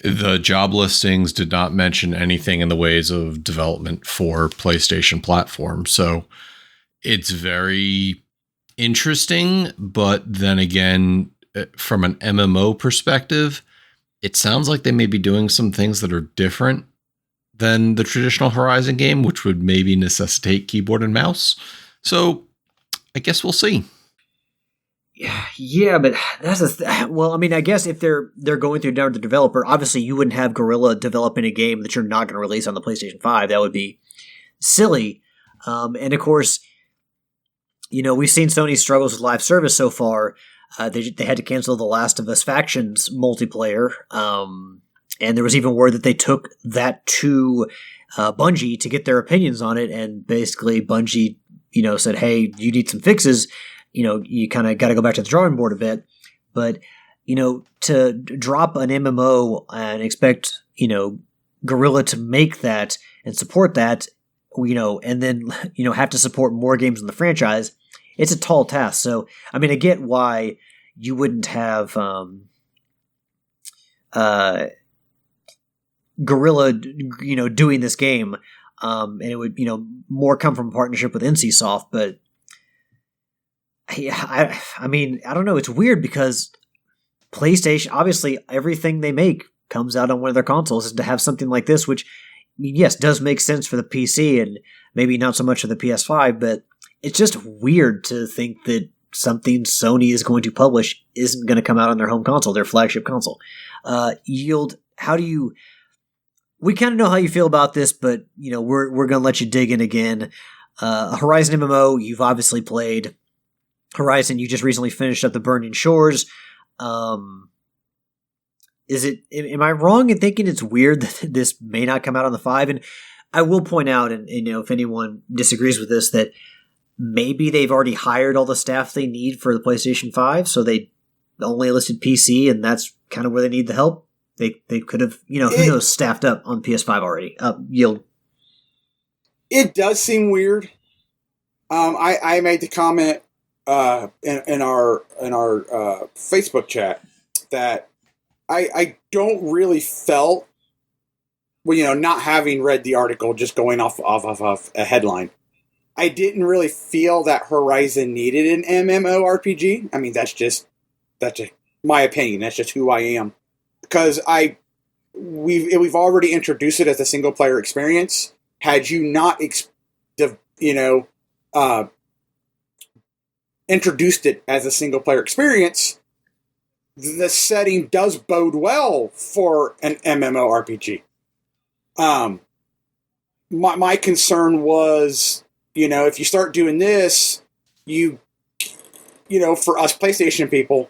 The job listings did not mention anything in the ways of development for PlayStation platform. So it's very interesting, but then again, from an MMO perspective, it sounds like they may be doing some things that are different than the traditional Horizon game, which would maybe necessitate keyboard and mouse. So I guess we'll see. Yeah, but that's well. I mean, I guess if they're going through down to the developer, obviously you wouldn't have Guerrilla developing a game that you're not going to release on the PlayStation 5. That would be silly. And of course, you know, we've seen Sony's struggles with live service so far. They had to cancel the Last of Us Factions multiplayer, and there was even word that they took that to Bungie to get their opinions on it, and basically Bungie, you know, said, "Hey, you need some fixes. You know, you kind of got to go back to the drawing board a bit." But, you know, to drop an MMO and expect, you know, Guerrilla to make that and support that, you know, and then, you know, have to support more games in the franchise, it's a tall task. So, I mean, I get why you wouldn't have Guerrilla, you know, doing this game, and it would, you know, more come from a partnership with NCSoft, but yeah, I mean, I don't know. It's weird because PlayStation, obviously, everything they make comes out on one of their consoles, and to have something like this, which, I mean, yes, does make sense for the PC and maybe not so much for the PS5, but it's just weird to think that something Sony is going to publish isn't going to come out on their home console, their flagship console. Yield, how do you... We kind of know how you feel about this, but, you know, we're going to let you dig in again. Horizon MMO, you've obviously played. Horizon, you just recently finished up the Burning Shores. Am I wrong in thinking it's weird that this may not come out on the 5? And I will point out, and you know, if anyone disagrees with this, that maybe they've already hired all the staff they need for the PlayStation 5, so they only listed PC, and that's kind of where they need the help. They could have, you know, who knows, staffed up on PS5 already. Yield. It does seem weird. I made the comment in our Facebook chat that I don't really felt, well, you know, not having read the article, just going off a headline, I didn't really feel that Horizon needed an MMORPG. I mean, that's just my opinion. That's just who I am, because we've already introduced it as a single player experience. Had you not, introduced it as a single player experience, the setting does bode well for an MMORPG. My concern was, you know, if you start doing this, you know, for us PlayStation people,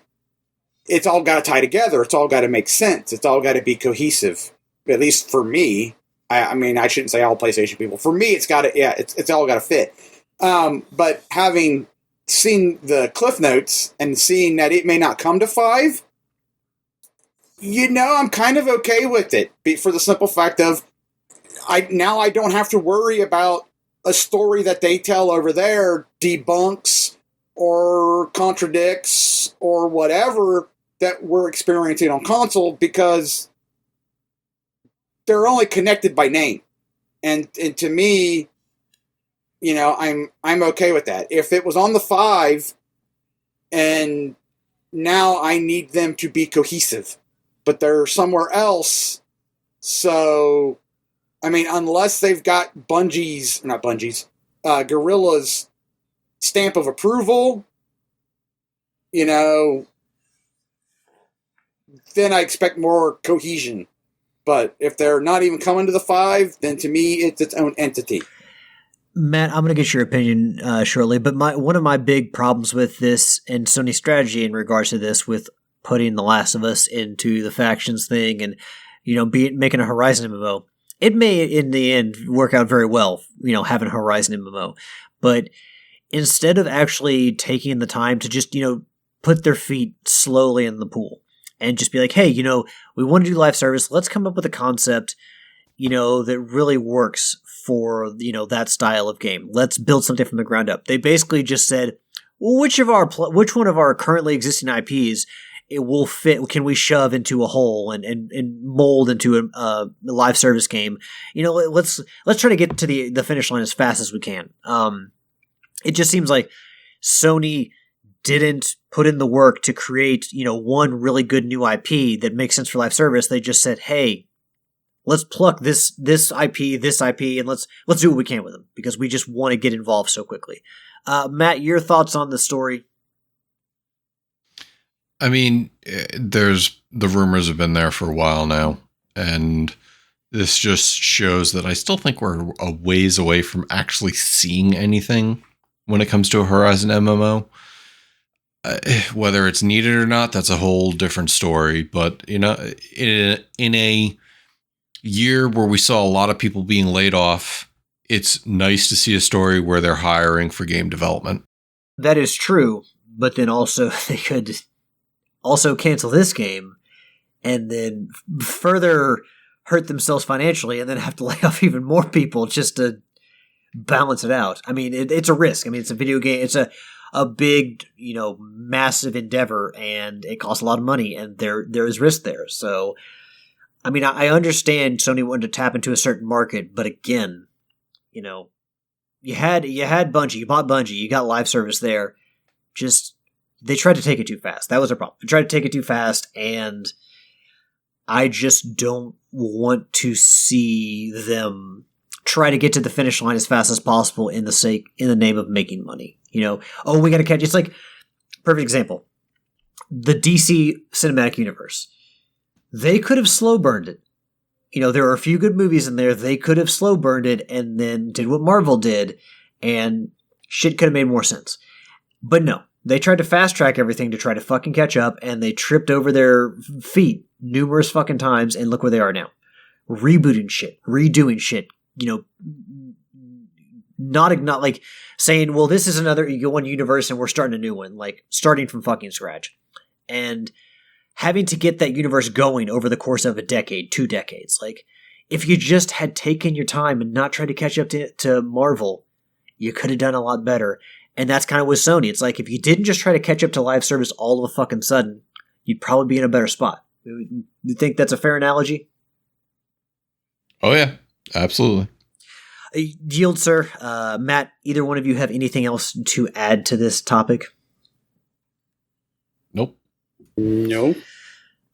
it's all got to tie together. It's all got to make sense. It's all got to be cohesive. At least for me. I mean, I shouldn't say all PlayStation people. For me, it's all got to fit. But having seen the cliff notes and seeing that it may not come to 5, you know, I'm kind of okay with it, for the simple fact of I don't have to worry about a story that they tell over there debunks or contradicts or whatever that we're experiencing on console, because they're only connected by name. And to me, you know, I'm okay with that. If it was on the 5 and now I need them to be cohesive, but they're somewhere else. So, I mean, unless they've got Guerrilla's stamp of approval, you know, then I expect more cohesion. But if they're not even coming to the 5, then to me, it's its own entity. Matt, I'm going to get your opinion shortly, but one of my big problems with this and Sony's strategy in regards to this, with putting The Last of Us into the factions thing and, you know, making a Horizon MMO, it may in the end work out very well, having Horizon MMO, but instead of actually taking the time to just, put their feet slowly in the pool and just be like, hey, we want to do live service. Let's come up with a concept, that really works for, that style of game. Let's build something from the ground up. They basically just said, well, which one of our currently existing IPs it will fit? Can we shove into a hole and mold into a live service game? Let's try to get to the finish line as fast as we can. It just seems like Sony didn't put in the work to create, one really good new IP that makes sense for live service. They just said, hey, let's pluck this IP, and let's do what we can with them because we just want to get involved so quickly. Matt, your thoughts on the story? I mean, the rumors have been there for a while now, and this just shows that I still think we're a ways away from actually seeing anything when it comes to a Horizon MMO. Whether it's needed or not, that's a whole different story. But, in a year where we saw a lot of people being laid off, it's nice to see a story where they're hiring for game development. That is true, but then also they could also cancel this game and then further hurt themselves financially and then have to lay off even more people just to balance it out. I mean, it's a risk. I mean, it's a video game. It's a big, massive endeavor, and it costs a lot of money, and there is risk there. So, I mean, I understand Sony wanted to tap into a certain market, but again, you had Bungie, you bought Bungie, you got live service there. Just they tried to take it too fast. That was a problem. They tried to take it too fast, and I just don't want to see them try to get to the finish line as fast as possible in the name of making money. We got to catch. It's like perfect example. The DC cinematic universe. They could have slow burned it. There are a few good movies in there. They could have slow burned it and then did what Marvel did, and shit could have made more sense. But no, they tried to fast track everything to try to fucking catch up, and they tripped over their feet numerous fucking times, and look where they are now. Rebooting shit, redoing shit, not like saying, well, this is another one universe and we're starting a new one, like starting from fucking scratch. And having to get that universe going over the course of a decade, 2 decades. Like, if you just had taken your time and not tried to catch up to Marvel, you could have done a lot better. And that's kind of with Sony. It's like, if you didn't just try to catch up to live service all of a fucking sudden, you'd probably be in a better spot. You think that's a fair analogy? Oh, yeah. Absolutely. Yield, sir. Matt, either one of you have anything else to add to this topic? Nope. No.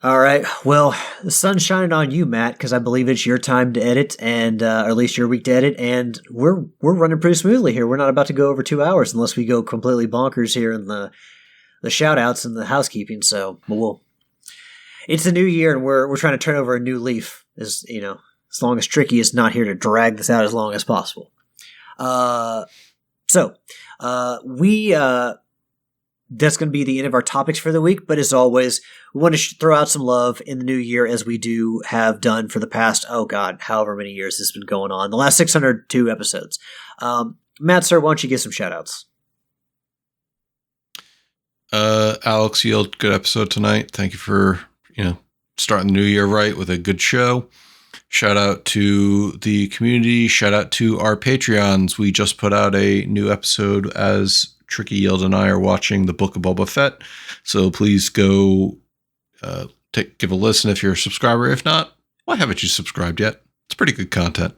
All right. Well, the sun's shining on you, Matt, because I believe it's your time to edit, and or at least your week to edit, and we're running pretty smoothly here. We're not about to go over 2 hours unless we go completely bonkers here in the shout-outs and the housekeeping. So, it's a new year, and we're trying to turn over a new leaf. As long as Tricky is not here to drag this out as long as possible. That's going to be the end of our topics for the week. But as always, we want to throw out some love in the new year, as we do have done for the past, however many years this has been going on. The last 602 episodes. Matt, sir, why don't you give some shout-outs? Alex Yield, good episode tonight. Thank you for, starting the new year right with a good show. Shout out to the community. Shout out to our Patreons. We just put out a new episode as Tricky Yield and I are watching the Book of Boba Fett. So please go give a listen if you're a subscriber. If not, why haven't you subscribed yet? It's pretty good content.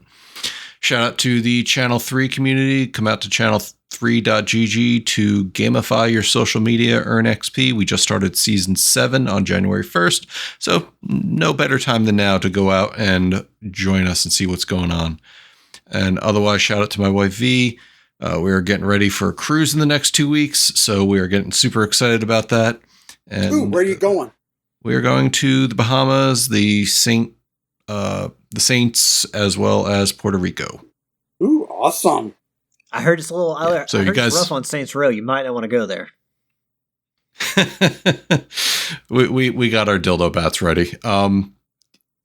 Shout out to the Channel 3 community. Come out to channel3.gg to gamify your social media, earn XP. We just started season 7 on January 1st. So no better time than now to go out and join us and see what's going on. And otherwise, shout out to my wife, V. We are getting ready for a cruise in the next 2 weeks. So we are getting super excited about that. And where are you going? We are going to the Bahamas, the Saints, as well as Puerto Rico. Ooh, awesome. I heard it's a little So you guys, it's rough on Saints Row. You might not want to go there. we got our dildo bats ready.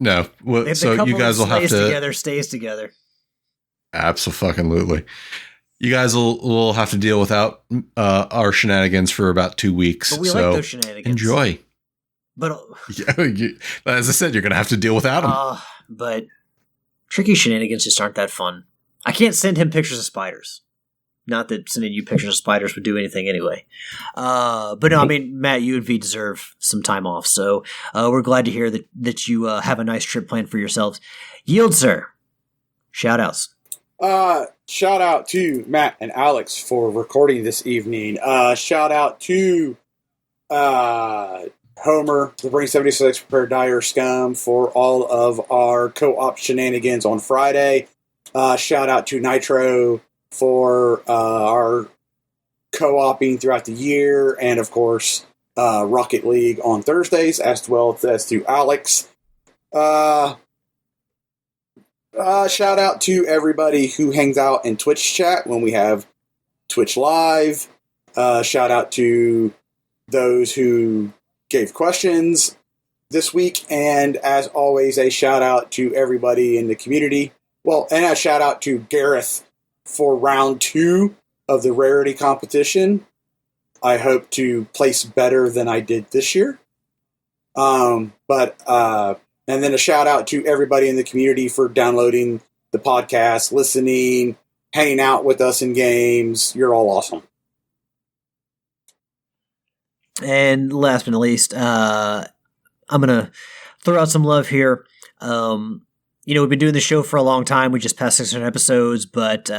No. Well, If so the couple you guys will have to together, stays together. Absolutely. You guys will have to deal without our shenanigans for about 2 weeks. But we like those shenanigans. Enjoy. But as I said, you're going to have to deal without them. But Tricky shenanigans just aren't that fun. I can't send him pictures of spiders. Not that sending you pictures of spiders would do anything anyway. But no, I mean, Matt, you and V deserve some time off. So we're glad to hear that you have a nice trip planned for yourselves. Yield, sir. Shout outs. Shout out to Matt and Alex for recording this evening. Shout out to Homer, the Brain 76, Prepare Dire Scum for all of our co-op shenanigans on Friday. Shout out to Nitro for our co-oping throughout the year, and of course Rocket League on Thursdays, as well as to Alex. Shout out to everybody who hangs out in Twitch chat when we have Twitch Live. Shout out to those who gave questions this week, and as always, a shout out to everybody in the community. Well, and a shout out to Gareth for round 2 of the rarity competition. I hope to place better than I did this year. And then a shout out to everybody in the community for downloading the podcast, listening, hanging out with us in games. You're all awesome. And last but not least, I'm going to throw out some love here. We've been doing the show for a long time. We just passed 600 episodes, but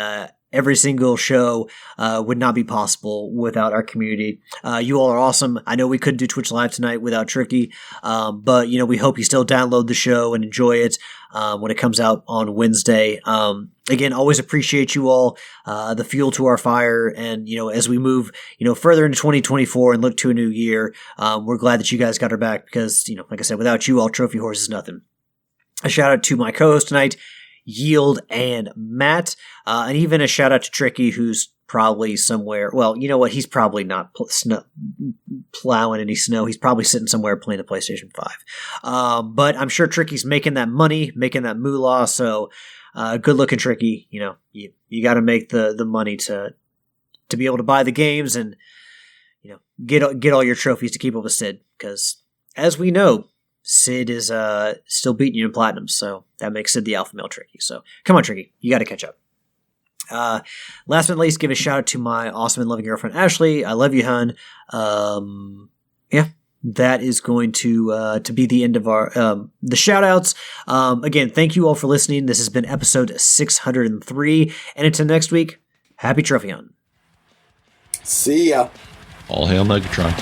every single show would not be possible without our community. You all are awesome. I know we couldn't do Twitch Live tonight without Tricky, but we hope you still download the show and enjoy it when it comes out on Wednesday. Again, always appreciate you all, the fuel to our fire, and as we move further into 2024 and look to a new year, we're glad that you guys got our back because like I said, without you all, Trophy Horse is nothing. A shout out to my co-host tonight, Yield and Matt, and even a shout out to Tricky, who's probably somewhere. Well, you know what? He's probably not plowing any snow. He's probably sitting somewhere playing the PlayStation 5. But I'm sure Tricky's making that money, making that moolah. So good looking, Tricky. You got to make the money to be able to buy the games and get all your trophies to keep up with Sid. Because as we know, Sid is still beating you in platinum, so that makes Sid the alpha male Tricky. So come on, Tricky, you got to catch up. Last but not least, give a shout out to my awesome and loving girlfriend Ashley. I love you, hun. That is going to be the end of our the shout outs. Again, thank you all for listening. This has been episode 603, and until next week, happy trophy hunting. See ya. All hail Megatron.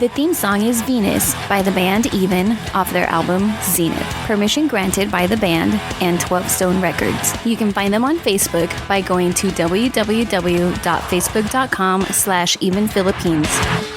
The theme song is Venus by the band Even off their album Zenith. Permission granted by the band and 12 Stone Records. You can find them on Facebook by going to www.facebook.com/evenphilippines.